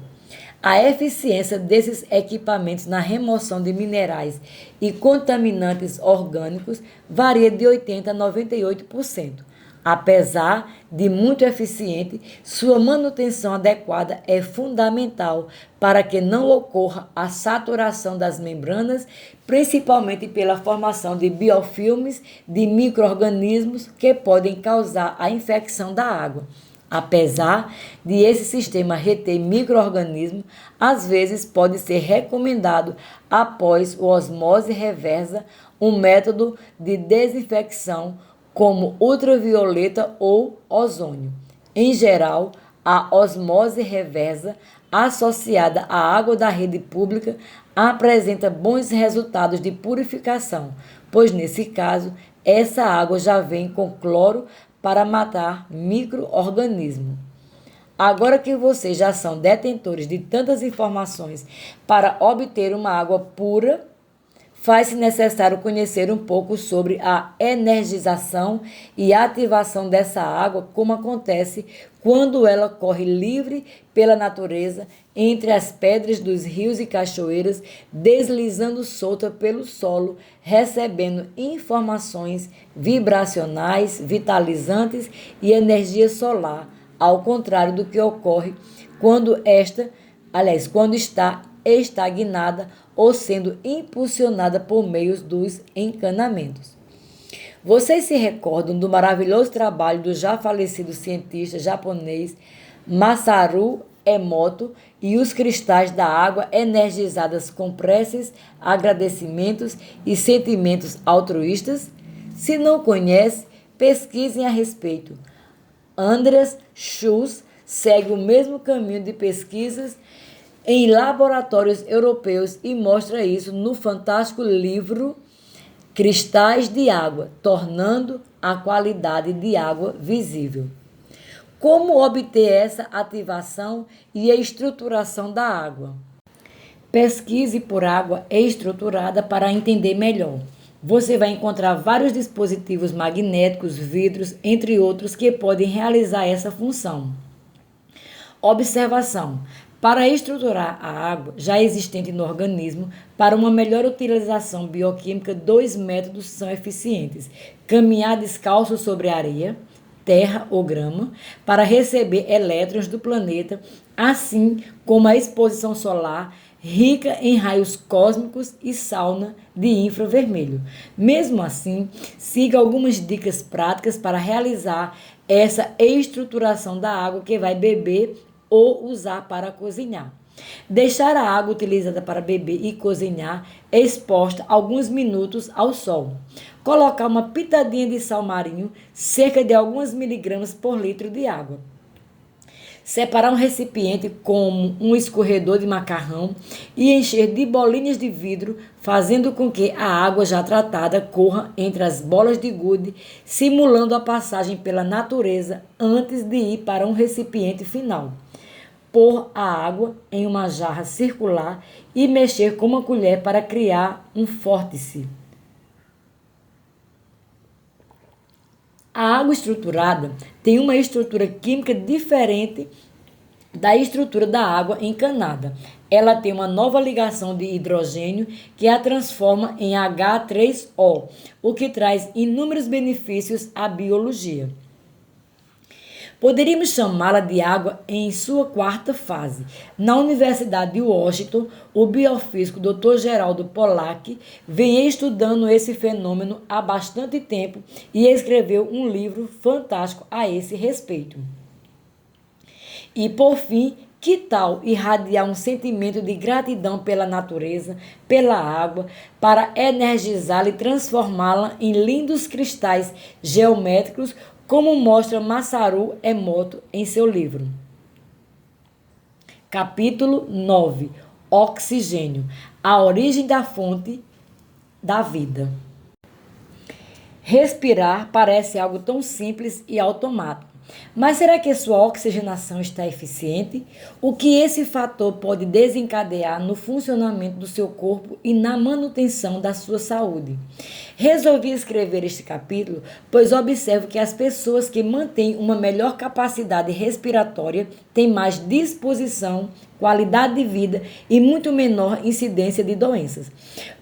A eficiência desses equipamentos na remoção de minerais e contaminantes orgânicos varia de 80% a 98%. Apesar de muito eficiente, sua manutenção adequada é fundamental para que não ocorra a saturação das membranas, principalmente pela formação de biofilmes de micro-organismos que podem causar a infecção da água. Apesar de esse sistema reter micro-organismos, às vezes pode ser recomendado, após o osmose reversa, um método de desinfecção como ultravioleta ou ozônio. Em geral, A osmose reversa, associada à água da rede pública, apresenta bons resultados de purificação, pois nesse caso, essa água já vem com cloro para matar micro-organismos. Agora que vocês já são detentores de tantas informações para obter uma água pura, faz-se necessário conhecer um pouco sobre a energização e ativação dessa água, como acontece quando ela corre livre pela natureza, entre as pedras dos rios e cachoeiras, deslizando solta pelo solo, recebendo informações vibracionais, vitalizantes e energia solar, ao contrário do que ocorre quando quando está estagnada ou sendo impulsionada por meio dos encanamentos. Vocês se recordam do maravilhoso trabalho do já falecido cientista japonês Masaru Emoto e os cristais da água energizadas com preces, agradecimentos e sentimentos altruístas? Se não conhece, pesquisem a respeito. Andreas Schulz segue o mesmo caminho de pesquisas em laboratórios europeus e mostra isso no fantástico livro Cristais de Água, tornando a qualidade de água visível. Como obter essa ativação e a estruturação da água? Pesquise por água estruturada para entender melhor. Você vai encontrar vários dispositivos magnéticos, vidros, entre outros, que podem realizar essa função. Observação. Para estruturar a água já existente no organismo, para uma melhor utilização bioquímica, 2 métodos são eficientes: caminhar descalço sobre areia, terra ou grama, para receber elétrons do planeta, assim como a exposição solar rica em raios cósmicos e sauna de infravermelho. Mesmo assim, siga algumas dicas práticas para realizar essa estruturação da água que vai beber ou usar para cozinhar. Deixar a água utilizada para beber e cozinhar exposta alguns minutos ao sol. Colocar uma pitadinha de sal marinho, cerca de alguns miligramas por litro de água. Separar um recipiente como um escorredor de macarrão e encher de bolinhas de vidro, fazendo com que a água já tratada corra entre as bolas de gude, simulando a passagem pela natureza antes de ir para um recipiente final. Pôr a água em uma jarra circular e mexer com uma colher para criar um vórtice. A água estruturada tem uma estrutura química diferente da estrutura da água encanada. Ela tem uma nova ligação de hidrogênio que a transforma em H3O, o que traz inúmeros benefícios à biologia. Poderíamos chamá-la de água em sua 4ª fase. Na Universidade de Washington, o biofísico Dr. Geraldo Pollack vem estudando esse fenômeno há bastante tempo e escreveu um livro fantástico a esse respeito. E, por fim, que tal irradiar um sentimento de gratidão pela natureza, pela água, para energizá-la e transformá-la em lindos cristais geométricos, como mostra Masaru Emoto em seu livro. Capítulo 9. Oxigênio. A origem da fonte da vida. Respirar parece algo tão simples e automático. Mas será que sua oxigenação está eficiente? O que esse fator pode desencadear no funcionamento do seu corpo e na manutenção da sua saúde? Resolvi escrever este capítulo, pois observo que as pessoas que mantêm uma melhor capacidade respiratória têm mais disposição, qualidade de vida e muito menor incidência de doenças.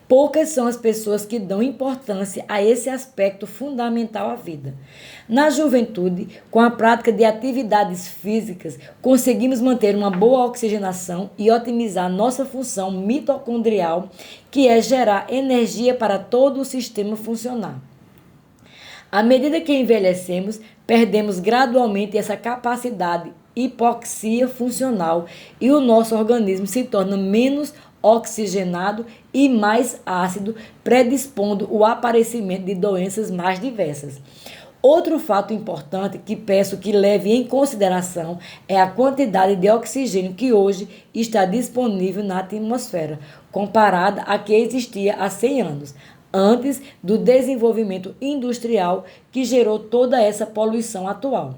Poucas são as pessoas que dão importância a esse aspecto fundamental à vida. Na juventude, com a prática de atividades físicas, conseguimos manter uma boa oxigenação e otimizar nossa função mitocondrial, que é gerar energia para todo o sistema funcionar. À medida que envelhecemos, perdemos gradualmente essa capacidade hipoxia funcional e o nosso organismo se torna menos oxigenado e mais ácido, predispondo o aparecimento de doenças mais diversas. Outro fato importante que peço que leve em consideração é a quantidade de oxigênio que hoje está disponível na atmosfera, comparada à que existia há 100 anos, antes do desenvolvimento industrial que gerou toda essa poluição atual.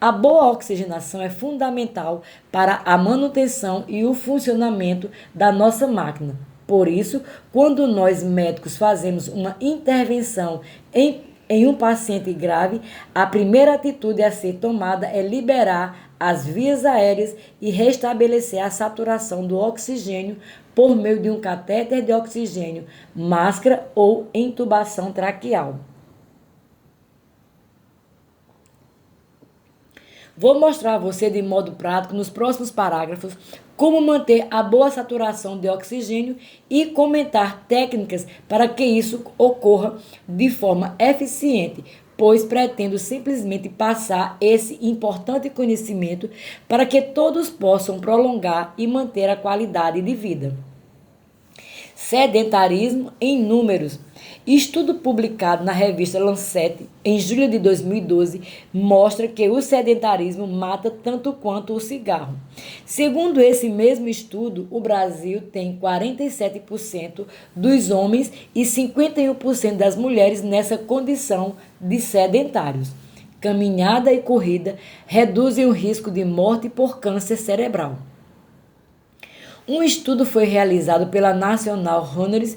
A boa oxigenação é fundamental para a manutenção e o funcionamento da nossa máquina. Por isso, quando nós médicos fazemos uma intervenção em um paciente grave, a primeira atitude a ser tomada é liberar as vias aéreas e restabelecer a saturação do oxigênio por meio de um catéter de oxigênio, máscara ou intubação traqueal. Vou mostrar a você de modo prático, nos próximos parágrafos, como manter a boa saturação de oxigênio e comentar técnicas para que isso ocorra de forma eficiente, pois pretendo simplesmente passar esse importante conhecimento para que todos possam prolongar e manter a qualidade de vida. Sedentarismo em números. Estudo publicado na revista Lancet em julho de 2012 mostra que o sedentarismo mata tanto quanto o cigarro. Segundo esse mesmo estudo, o Brasil tem 47% dos homens e 51% das mulheres nessa condição de sedentários. Caminhada e corrida reduzem o risco de morte por câncer cerebral. Um estudo foi realizado pela National Honours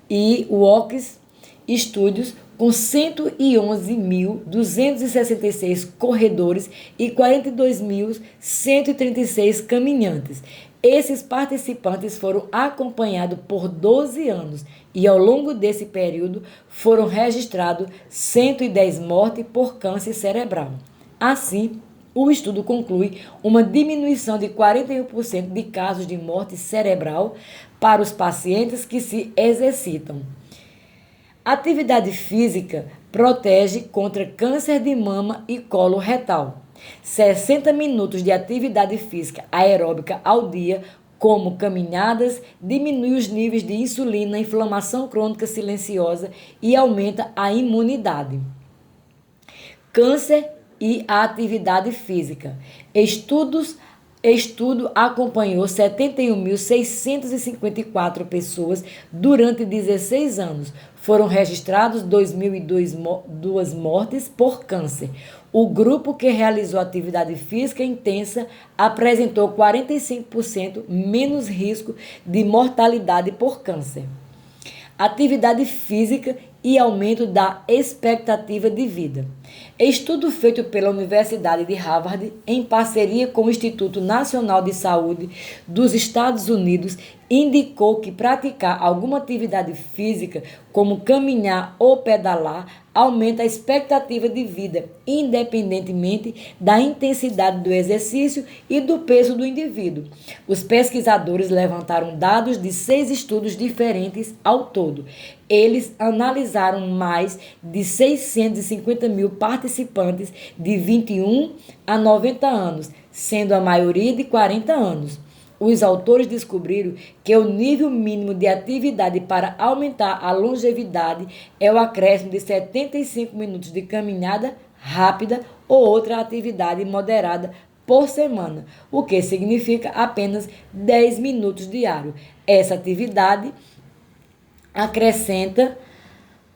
e Walks Studios com 111.266 corredores e 42.136 caminhantes. Esses participantes foram acompanhados por 12 anos e, ao longo desse período, foram registrados 110 mortes por câncer cerebral. Assim, o estudo conclui uma diminuição de 41% de casos de morte cerebral para os pacientes que se exercitam. Atividade física protege contra câncer de mama e colo retal. 60 minutos de atividade física aeróbica ao dia, como caminhadas, diminui os níveis de insulina, inflamação crônica silenciosa e aumenta a imunidade. Câncer e a atividade física. Estudo acompanhou 71.654 pessoas durante 16 anos. Foram registrados 2.002 mortes por câncer. O grupo que realizou atividade física intensa apresentou 45% menos risco de mortalidade por câncer. Atividade física e aumento da expectativa de vida. Estudo feito pela Universidade de Harvard, em parceria com o Instituto Nacional de Saúde dos Estados Unidos, indicou que praticar alguma atividade física, como caminhar ou pedalar, aumenta a expectativa de vida, independentemente da intensidade do exercício e do peso do indivíduo. Os pesquisadores levantaram dados de 6 estudos diferentes ao todo. Eles analisaram mais de 650 mil participantes de 21 a 90 anos, sendo a maioria de 40 anos. Os autores descobriram que o nível mínimo de atividade para aumentar a longevidade é o acréscimo de 75 minutos de caminhada rápida ou outra atividade moderada por semana, o que significa apenas 10 minutos diários. Essa atividade acrescenta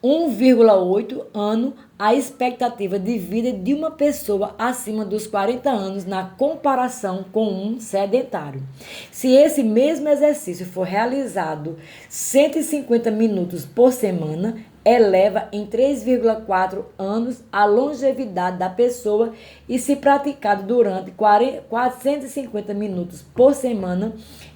1,8 ano a expectativa de vida de uma pessoa acima dos 40 anos na comparação com um sedentário. Se esse mesmo exercício for realizado 150 minutos por semana, eleva em 3,4 anos a longevidade da pessoa e, se praticado durante 450 minutos por semana,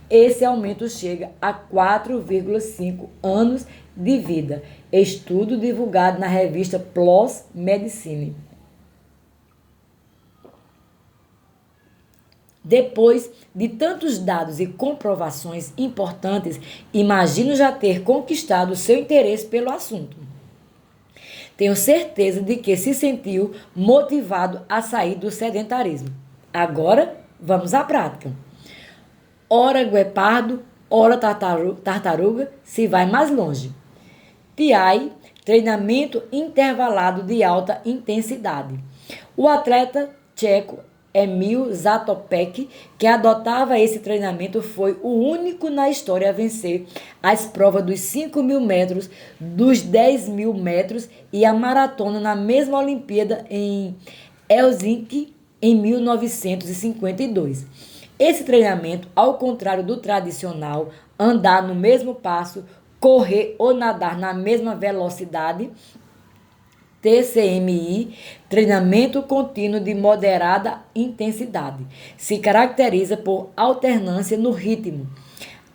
esse aumento chega a 4,5 anos de vida. Estudo divulgado na revista PLOS Medicine. Depois de tantos dados e comprovações importantes, imagino já ter conquistado seu interesse pelo assunto. Tenho certeza de que se sentiu motivado a sair do sedentarismo. Agora, vamos à prática. Ora guepardo, ora tartaruga, se vai mais longe. Piaget treinamento intervalado de alta intensidade. O atleta tcheco Emil Zatopek, que adotava esse treinamento, foi o único na história a vencer as provas dos 5.000 metros, dos 10.000 metros e a maratona na mesma Olimpíada em Helsinki em 1952. Esse treinamento, ao contrário do tradicional, andar no mesmo passo, correr ou nadar na mesma velocidade, TCMI, treinamento contínuo de moderada intensidade, se caracteriza por alternância no ritmo.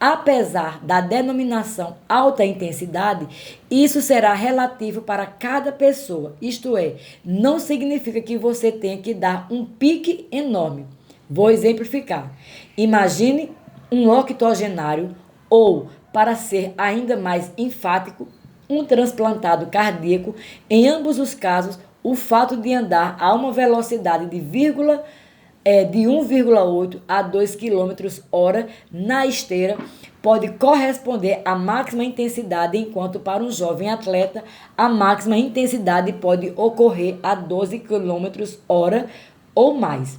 Apesar da denominação alta intensidade, isso será relativo para cada pessoa, isto é, não significa que você tenha que dar um pique enorme. Vou exemplificar. Imagine um octogenário ou, para ser ainda mais enfático, um transplantado cardíaco. Em ambos os casos, o fato de andar a uma velocidade de 1,8 a 2 km/h na esteira pode corresponder à máxima intensidade, enquanto para um jovem atleta a máxima intensidade pode ocorrer a 12 km/h ou mais.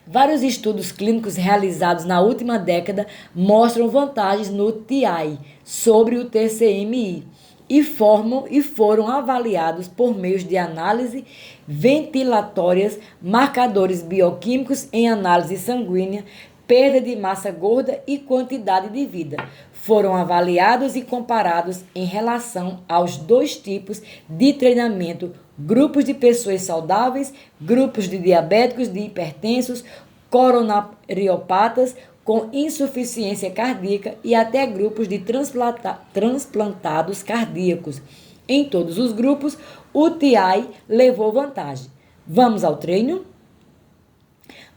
Vários estudos clínicos realizados na última década mostram vantagens no TI sobre o TCMI e foram avaliados por meios de análise ventilatórias, marcadores bioquímicos em análise sanguínea, perda de massa gorda e quantidade de vida. Foram avaliados e comparados em relação aos dois tipos de treinamento: grupos de pessoas saudáveis, grupos de diabéticos, de hipertensos, coronariopatas com insuficiência cardíaca e até grupos de transplantados cardíacos. Em todos os grupos, o TI levou vantagem. Vamos ao treino?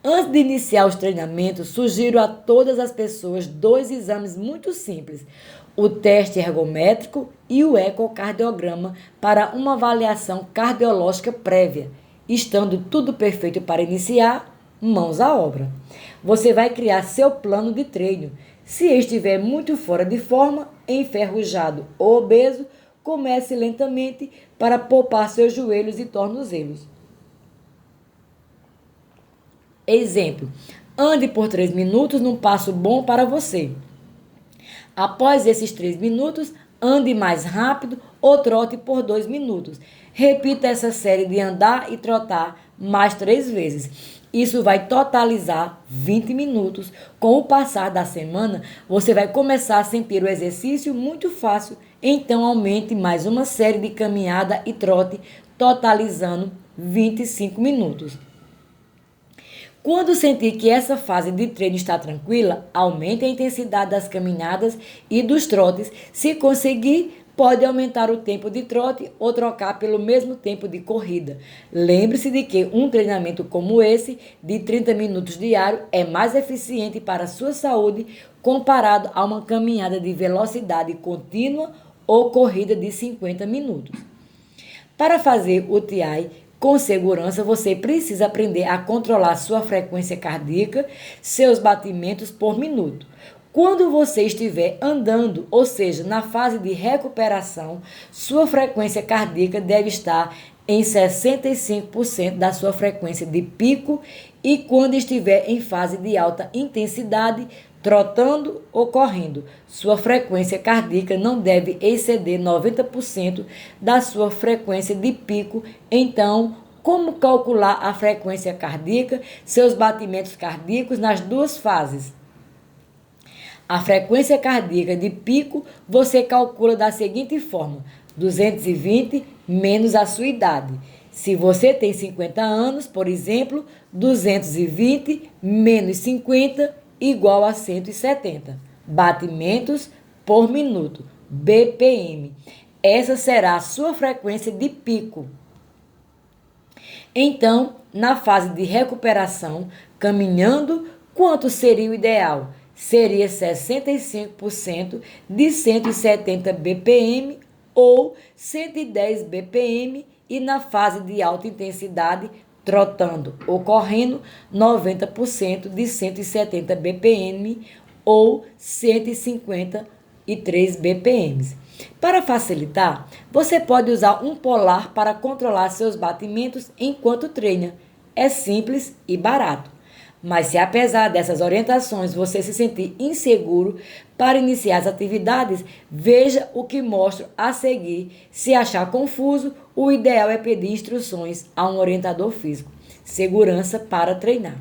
Antes de iniciar os treinamentos, sugiro a todas as pessoas dois exames muito simples: o teste ergométrico e o ecocardiograma, para uma avaliação cardiológica prévia. Estando tudo perfeito para iniciar, mãos à obra. Você vai criar seu plano de treino. Se estiver muito fora de forma, enferrujado ou obeso, comece lentamente para poupar seus joelhos e tornozelos. Exemplo: ande por 3 minutos num passo bom para você. Após esses 3 minutos, ande mais rápido ou trote por 2 minutos. Repita essa série de andar e trotar mais 3 vezes. Isso vai totalizar 20 minutos. Com o passar da semana, você vai começar a sentir o exercício muito fácil. Então, aumente mais uma série de caminhada e trote, totalizando 25 minutos. Quando sentir que essa fase de treino está tranquila, aumente a intensidade das caminhadas e dos trotes. Se conseguir, pode aumentar o tempo de trote ou trocar pelo mesmo tempo de corrida. Lembre-se de que um treinamento como esse, de 30 minutos diário, é mais eficiente para a sua saúde comparado a uma caminhada de velocidade contínua ou corrida de 50 minutos. Para fazer o TI com segurança, você precisa aprender a controlar sua frequência cardíaca, seus batimentos por minuto. Quando você estiver andando, ou seja, na fase de recuperação, sua frequência cardíaca deve estar em 65% da sua frequência de pico, e quando estiver em fase de alta intensidade, trotando ou correndo, sua frequência cardíaca não deve exceder 90% da sua frequência de pico. Então, como calcular a frequência cardíaca, seus batimentos cardíacos nas duas fases? A frequência cardíaca de pico você calcula da seguinte forma: 220 menos a sua idade. Se você tem 50 anos, por exemplo, 220 menos 50 igual a 170. Batimentos por minuto, BPM. Essa será a sua frequência de pico. Então, na fase de recuperação, caminhando, quanto seria o ideal? Seria 65% de 170 BPM ou 110 BPM, e na fase de alta intensidade, trotando ou correndo, 90% de 170 BPM ou 150 103 BPM. Para facilitar, você pode usar um polar para controlar seus batimentos enquanto treina. É simples e barato. Mas se apesar dessas orientações você se sentir inseguro para iniciar as atividades, veja o que mostro a seguir. Se achar confuso, o ideal é pedir instruções a um orientador físico. Segurança para treinar.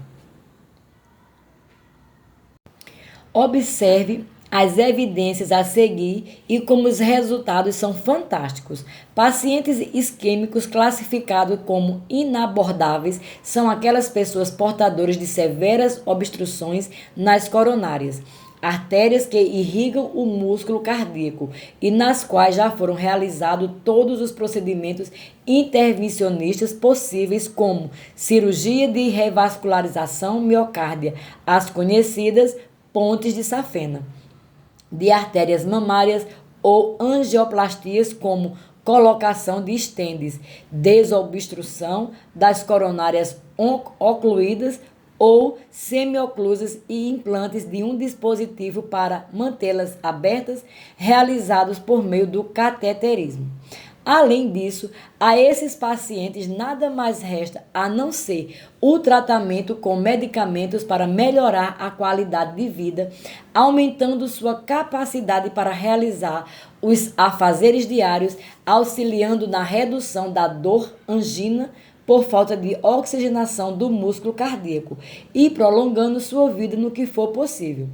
Observe as evidências a seguir e como os resultados são fantásticos. Pacientes isquêmicos classificados como inabordáveis são aquelas pessoas portadoras de severas obstruções nas coronárias, artérias que irrigam o músculo cardíaco e nas quais já foram realizados todos os procedimentos intervencionistas possíveis, como cirurgia de revascularização miocárdia, as conhecidas pontes de safena, de artérias mamárias ou angioplastias como colocação de estentes, desobstrução das coronárias ocluídas ou semioclusas e implantes de um dispositivo para mantê-las abertas, realizados por meio do cateterismo. Além disso, a esses pacientes nada mais resta a não ser o tratamento com medicamentos para melhorar a qualidade de vida, aumentando sua capacidade para realizar os afazeres diários, auxiliando na redução da dor angina por falta de oxigenação do músculo cardíaco e prolongando sua vida no que for possível.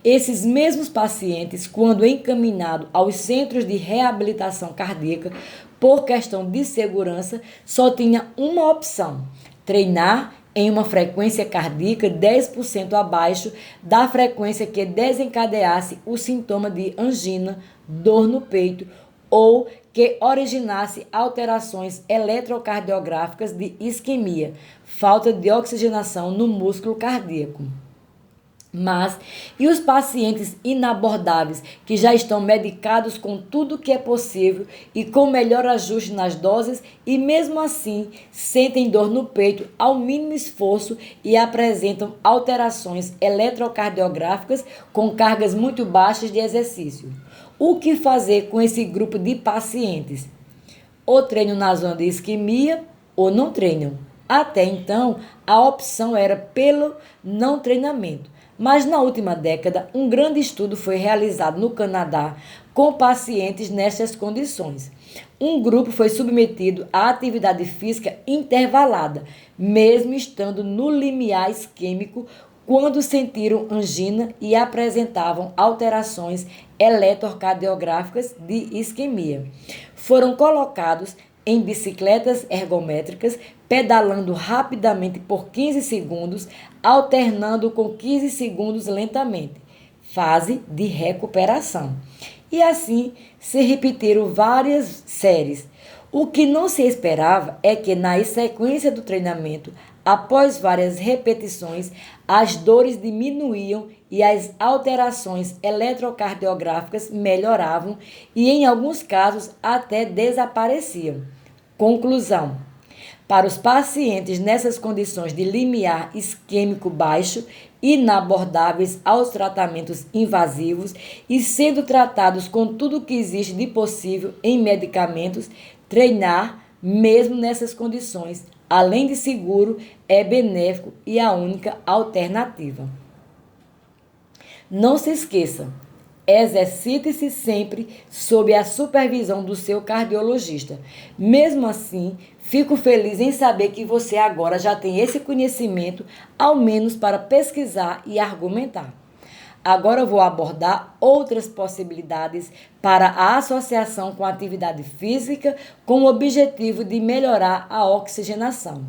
Esses mesmos pacientes, quando encaminhados aos centros de reabilitação cardíaca, por questão de segurança, só tinha uma opção: treinar em uma frequência cardíaca 10% abaixo da frequência que desencadeasse o sintoma de angina, dor no peito ou que originasse alterações eletrocardiográficas de isquemia, falta de oxigenação no músculo cardíaco. Mas, e os pacientes inabordáveis que já estão medicados com tudo que é possível e com melhor ajuste nas doses e mesmo assim sentem dor no peito ao mínimo esforço e apresentam alterações eletrocardiográficas com cargas muito baixas de exercício? O que fazer com esse grupo de pacientes? Ou treinam na zona de isquemia ou não treinam. Até então, a opção era pelo não treinamento. Mas na última década, um grande estudo foi realizado no Canadá com pacientes nestas condições. Um grupo foi submetido à atividade física intervalada, mesmo estando no limiar isquêmico, quando sentiram angina e apresentavam alterações eletrocardiográficas de isquemia. Foram colocados em bicicletas ergométricas, pedalando rapidamente por 15 segundos, alternando com 15 segundos lentamente, fase de recuperação. E assim se repetiram várias séries. O que não se esperava é que na sequência do treinamento, após várias repetições, as dores diminuíam e as alterações eletrocardiográficas melhoravam e, em alguns casos, até desapareciam. Conclusão: para os pacientes nessas condições de limiar isquêmico baixo, inabordáveis aos tratamentos invasivos e sendo tratados com tudo o que existe de possível em medicamentos, treinar, mesmo nessas condições, além de seguro, é benéfico e a única alternativa. Não se esqueça, exercite-se sempre sob a supervisão do seu cardiologista. Mesmo assim, fico feliz em saber que você agora já tem esse conhecimento, ao menos para pesquisar e argumentar. Agora eu vou abordar outras possibilidades para a associação com a atividade física com o objetivo de melhorar a oxigenação.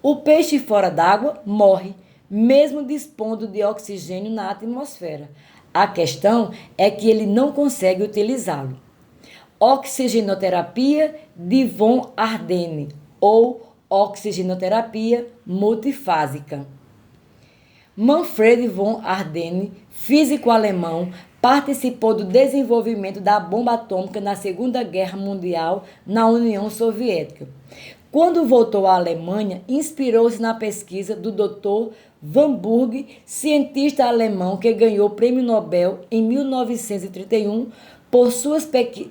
O peixe fora d'água morre, mesmo dispondo de oxigênio na atmosfera. A questão é que ele não consegue utilizá-lo. Oxigenoterapia de von Ardenne ou oxigenoterapia multifásica. Manfred von Ardenne, físico alemão, participou do desenvolvimento da bomba atômica na Segunda Guerra Mundial na União Soviética. Quando voltou à Alemanha, inspirou-se na pesquisa do Dr. Van Burg, cientista alemão que ganhou o Prêmio Nobel em 1931 por suas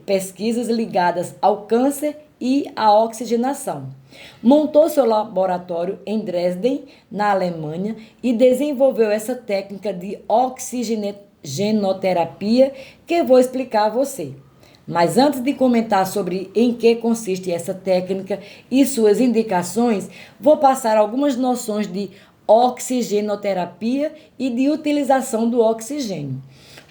pesquisas ligadas ao câncer e à oxigenação. Montou seu laboratório em Dresden, na Alemanha, e desenvolveu essa técnica de oxigenoterapia que vou explicar a você. Mas antes de comentar sobre em que consiste essa técnica e suas indicações, vou passar algumas noções de oxigenoterapia e de utilização do oxigênio.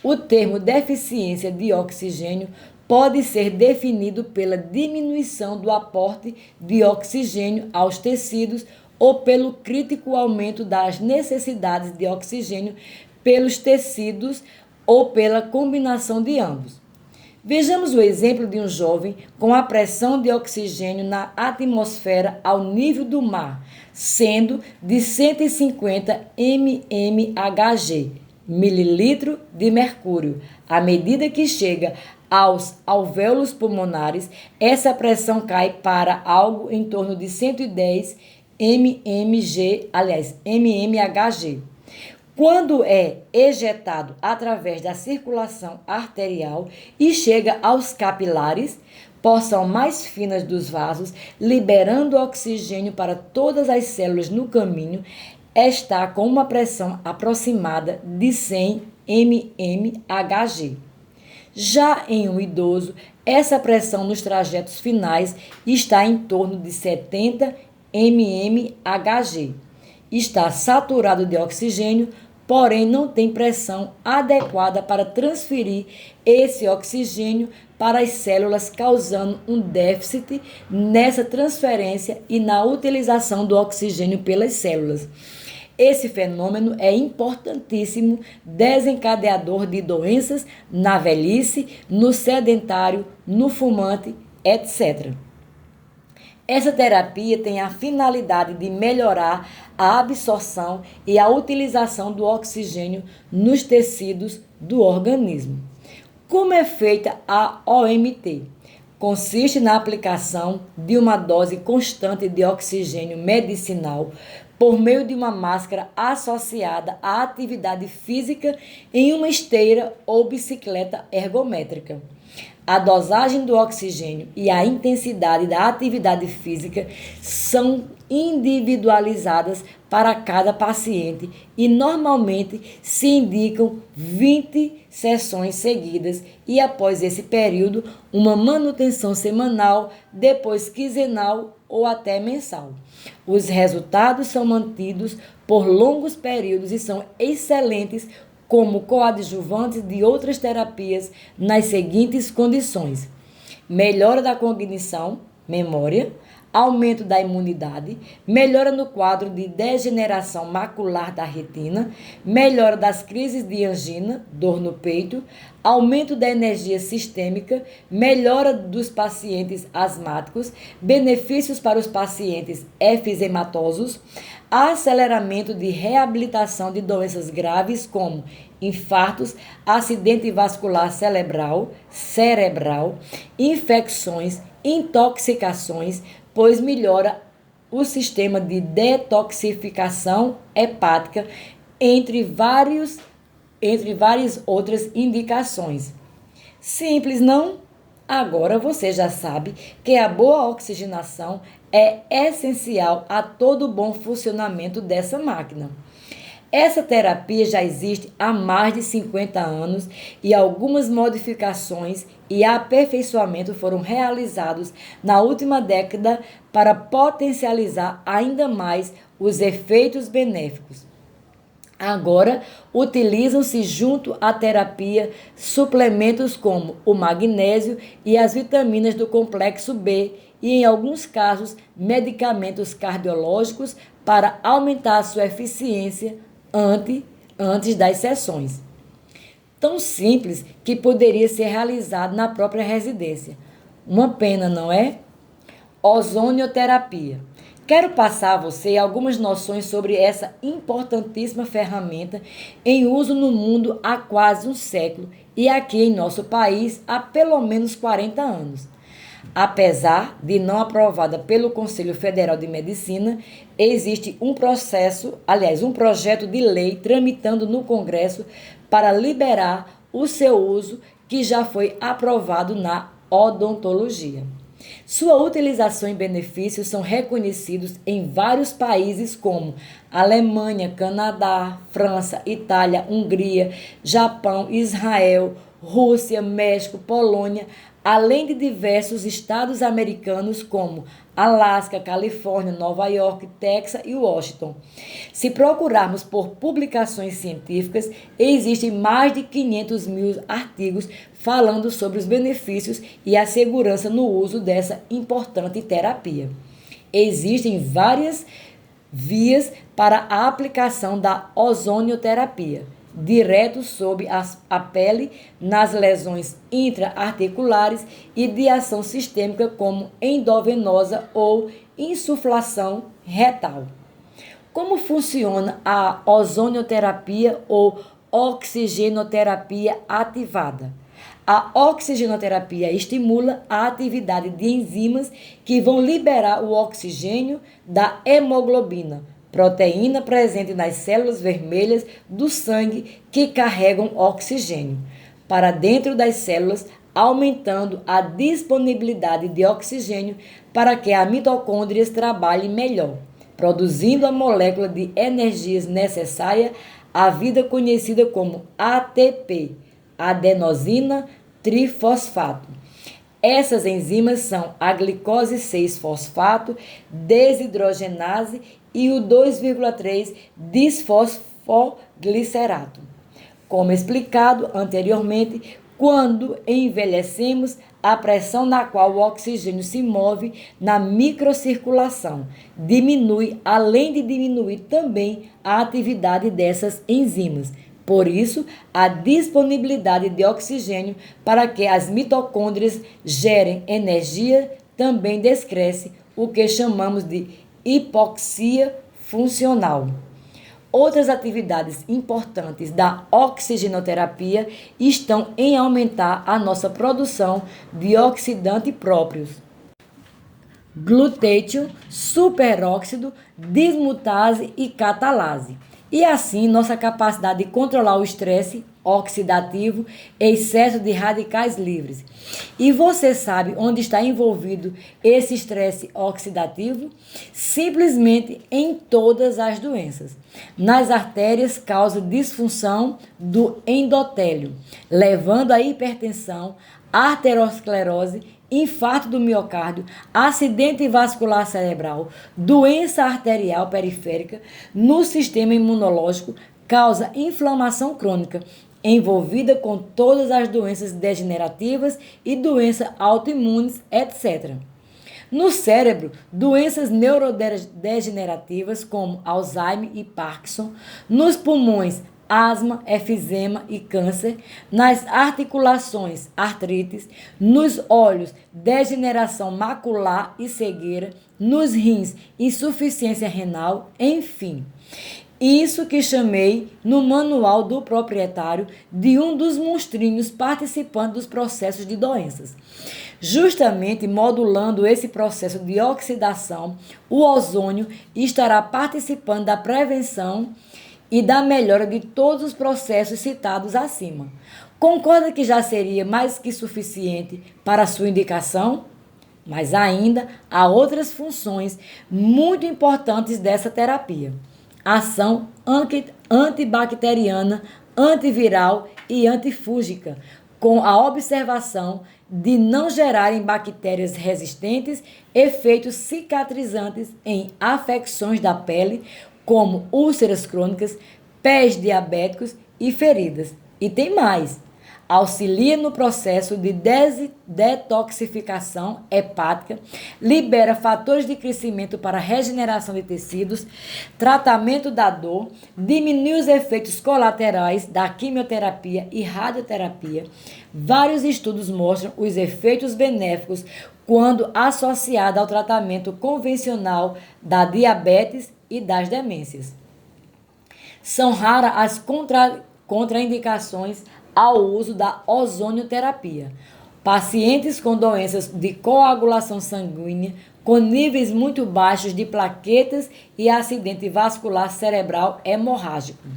O termo deficiência de oxigênio pode ser definido pela diminuição do aporte de oxigênio aos tecidos ou pelo crítico aumento das necessidades de oxigênio pelos tecidos ou pela combinação de ambos. Vejamos o exemplo de um jovem com a pressão de oxigênio na atmosfera ao nível do mar, sendo de 150 mmHg, mililitro de mercúrio. À medida que chega aos alvéolos pulmonares, essa pressão cai para algo em torno de 110 mmHg. Quando é ejetado através da circulação arterial e chega aos capilares, porção mais finas dos vasos, liberando oxigênio para todas as células no caminho, está com uma pressão aproximada de 100 mmHg. Já em um idoso, essa pressão nos trajetos finais está em torno de 70 mmHg. Está saturado de oxigênio, porém não tem pressão adequada para transferir esse oxigênio para as células, causando um déficit nessa transferência e na utilização do oxigênio pelas células. Esse fenômeno é importantíssimo, desencadeador de doenças na velhice, no sedentário, no fumante, etc. Essa terapia tem a finalidade de melhorar a absorção e a utilização do oxigênio nos tecidos do organismo. Como é feita a OMT? Consiste na aplicação de uma dose constante de oxigênio medicinal por meio de uma máscara associada à atividade física em uma esteira ou bicicleta ergométrica. A dosagem do oxigênio e a intensidade da atividade física são individualizadas para cada paciente e normalmente se indicam 20 sessões seguidas e após esse período uma manutenção semanal, depois quinzenal ou até mensal. Os resultados são mantidos por longos períodos e são excelentes como coadjuvantes de outras terapias nas seguintes condições: melhora da cognição, memória, aumento da imunidade, melhora no quadro de degeneração macular da retina, melhora das crises de angina, dor no peito, aumento da energia sistêmica, melhora dos pacientes asmáticos, benefícios para os pacientes efizematosos, aceleramento de reabilitação de doenças graves como infartos, acidente vascular cerebral, infecções, intoxicações, pois melhora o sistema de detoxificação hepática, entre várias outras indicações. Simples, não? Agora você já sabe que a boa oxigenação é essencial a todo o bom funcionamento dessa máquina. Essa terapia já existe há mais de 50 anos e algumas modificações e aperfeiçoamento foram realizados na última década para potencializar ainda mais os efeitos benéficos. Agora, utilizam-se junto à terapia suplementos como o magnésio e as vitaminas do complexo B e, em alguns casos, medicamentos cardiológicos para aumentar a sua eficiência antes das sessões. Tão simples que poderia ser realizado na própria residência. Uma pena, não é? Ozonioterapia. Quero passar a você algumas noções sobre essa importantíssima ferramenta em uso no mundo há quase um século e aqui em nosso país há pelo menos 40 anos. Apesar de não aprovada pelo Conselho Federal de Medicina, existe um projeto de lei tramitando no Congresso para liberar o seu uso, que já foi aprovado na odontologia. Sua utilização e benefícios são reconhecidos em vários países como Alemanha, Canadá, França, Itália, Hungria, Japão, Israel, Rússia, México, Polônia, além de diversos estados americanos como Alasca, Califórnia, Nova York, Texas e Washington. Se procurarmos por publicações científicas, existem mais de 500 mil artigos falando sobre os benefícios e a segurança no uso dessa importante terapia. Existem várias vias para a aplicação da ozonioterapia, direto sob a pele, nas lesões intraarticulares e de ação sistêmica como endovenosa ou insuflação retal. Como funciona a ozonioterapia ou oxigenoterapia ativada? A oxigenoterapia estimula a atividade de enzimas que vão liberar o oxigênio da hemoglobina, proteína presente nas células vermelhas do sangue que carregam oxigênio, para dentro das células, aumentando a disponibilidade de oxigênio para que a mitocôndria trabalhe melhor, produzindo a molécula de energias necessária à vida conhecida como ATP, adenosina trifosfato. Essas enzimas são a glicose 6-fosfato, desidrogenase e o 2,3-bisfosfoglicerato. Como explicado anteriormente, quando envelhecemos, a pressão na qual o oxigênio se move na microcirculação diminui, além de diminuir também a atividade dessas enzimas. Por isso, a disponibilidade de oxigênio para que as mitocôndrias gerem energia também descresce, o que chamamos de hipoxia funcional. Outras atividades importantes da oxigenoterapia estão em aumentar a nossa produção de oxidantes próprios, glutátio, superóxido, dismutase e catalase. E assim, nossa capacidade de controlar o estresse oxidativo e excesso de radicais livres. E você sabe onde está envolvido esse estresse oxidativo? Simplesmente em todas as doenças. Nas artérias causa disfunção do endotélio, levando à hipertensão, arteriosclerose, infarto do miocárdio, acidente vascular cerebral, doença arterial periférica, no sistema imunológico, causa inflamação crônica, envolvida com todas as doenças degenerativas e doenças autoimunes, etc. No cérebro, doenças neurodegenerativas como Alzheimer e Parkinson, nos pulmões, asma, efizema e câncer, nas articulações, artrites, nos olhos, degeneração macular e cegueira, nos rins, insuficiência renal, enfim. Isso que chamei no manual do proprietário de um dos monstrinhos participando dos processos de doenças. Justamente modulando esse processo de oxidação, o ozônio estará participando da prevenção e da melhora de todos os processos citados acima. Concorda que já seria mais que suficiente para a sua indicação? Mas ainda há outras funções muito importantes dessa terapia. Ação antibacteriana, antiviral e antifúngica, com a observação de não gerarem bactérias resistentes, efeitos cicatrizantes em afecções da pele, como úlceras crônicas, pés diabéticos e feridas. E tem mais. Auxilia no processo de detoxificação hepática, libera fatores de crescimento para regeneração de tecidos, tratamento da dor, diminui os efeitos colaterais da quimioterapia e radioterapia. Vários estudos mostram os efeitos benéficos quando associada ao tratamento convencional da diabetes e das demências. São raras as contraindicações ao uso da ozonioterapia. Pacientes com doenças de coagulação sanguínea, com níveis muito baixos de plaquetas e acidente vascular cerebral hemorrágico.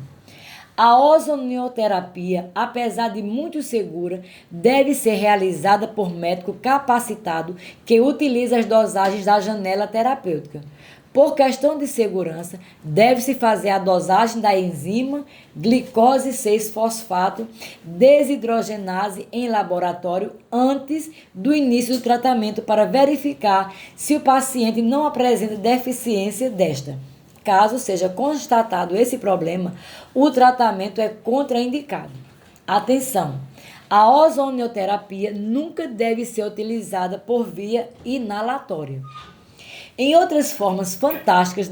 A ozonioterapia, apesar de muito segura, deve ser realizada por médico capacitado que utiliza as dosagens da janela terapêutica. Por questão de segurança, deve-se fazer a dosagem da enzima glicose 6-fosfato desidrogenase em laboratório antes do início do tratamento para verificar se o paciente não apresenta deficiência desta. Caso seja constatado esse problema, o tratamento é contraindicado. Atenção! A ozonioterapia nunca deve ser utilizada por via inalatória. Em outras formas fantásticas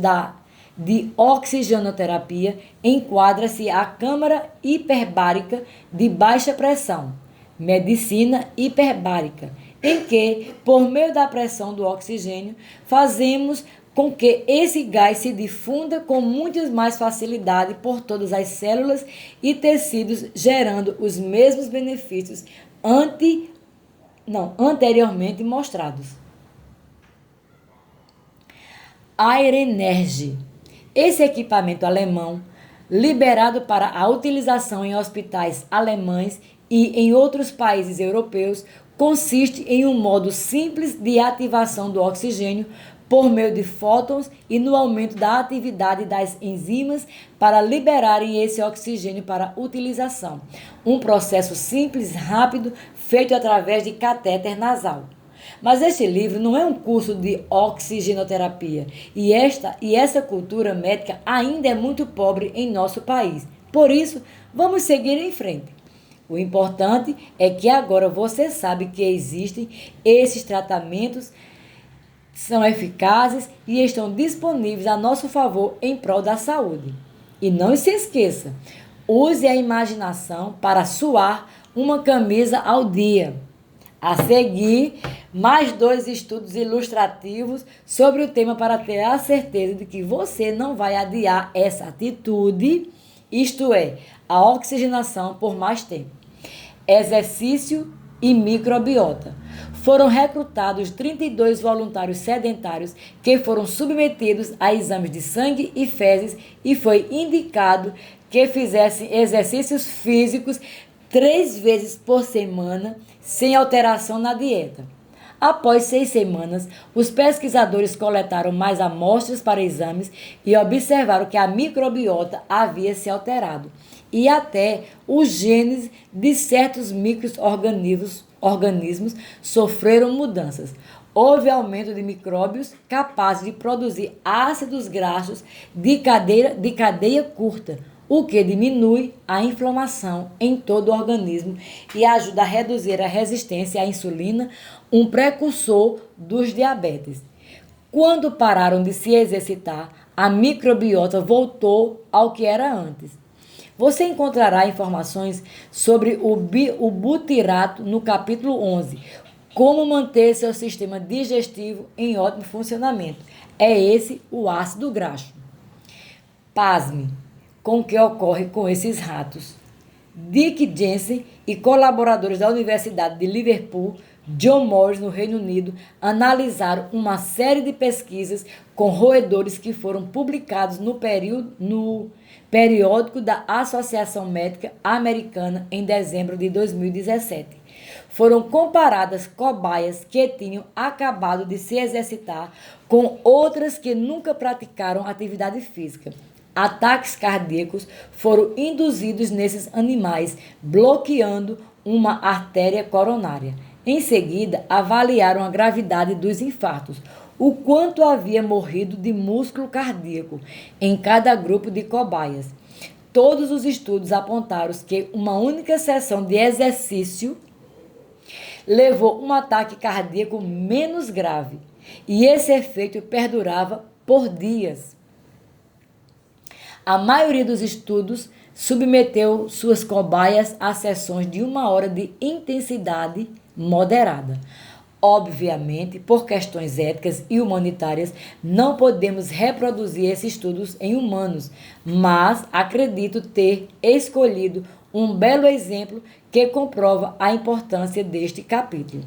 de oxigenoterapia, enquadra-se a câmara hiperbárica de baixa pressão, medicina hiperbárica, em que, por meio da pressão do oxigênio, fazemos com que esse gás se difunda com muita mais facilidade por todas as células e tecidos, gerando os mesmos benefícios anteriormente mostrados. Airenergy. Esse equipamento alemão, liberado para a utilização em hospitais alemães e em outros países europeus, consiste em um modo simples de ativação do oxigênio por meio de fótons e no aumento da atividade das enzimas para liberarem esse oxigênio para utilização. Um processo simples, rápido, feito através de catéter nasal. Mas este livro não é um curso de oxigenoterapia e essa cultura médica ainda é muito pobre em nosso país. Por isso, vamos seguir em frente. O importante é que agora você sabe que existem esses tratamentos, são eficazes e estão disponíveis a nosso favor em prol da saúde. E não se esqueça, use a imaginação para suar uma camisa ao dia. A seguir, mais 2 estudos ilustrativos sobre o tema para ter a certeza de que você não vai adiar essa atitude, isto é, a oxigenação por mais tempo. Exercício e microbiota. Foram recrutados 32 voluntários sedentários que foram submetidos a exames de sangue e fezes e foi indicado que fizessem exercícios físicos 3 vezes por semana, sem alteração na dieta. Após 6 semanas, os pesquisadores coletaram mais amostras para exames e observaram que a microbiota havia se alterado e até os genes de certos micro-organismos sofreram mudanças. Houve aumento de micróbios capazes de produzir ácidos graxos de cadeia curta, o que diminui a inflamação em todo o organismo e ajuda a reduzir a resistência à insulina, um precursor dos diabetes. Quando pararam de se exercitar, a microbiota voltou ao que era antes. Você encontrará informações sobre o butirato no capítulo 11, como manter seu sistema digestivo em ótimo funcionamento. É esse o ácido graxo. Pasme com o que ocorre com esses ratos. Dick Jensen e colaboradores da Universidade de Liverpool, John Moores, no Reino Unido, analisaram uma série de pesquisas com roedores que foram publicados no periódico da Associação Médica Americana em dezembro de 2017. Foram comparadas cobaias que tinham acabado de se exercitar com outras que nunca praticaram atividade física. Ataques cardíacos foram induzidos nesses animais, bloqueando uma artéria coronária. Em seguida, avaliaram a gravidade dos infartos, o quanto havia morrido de músculo cardíaco em cada grupo de cobaias. Todos os estudos apontaram que uma única sessão de exercício levou um ataque cardíaco menos grave, e esse efeito perdurava por dias. A maioria dos estudos submeteu suas cobaias a sessões de 1 hora de intensidade moderada. Obviamente, por questões éticas e humanitárias, não podemos reproduzir esses estudos em humanos, mas acredito ter escolhido Um belo exemplo que comprova a importância deste capítulo.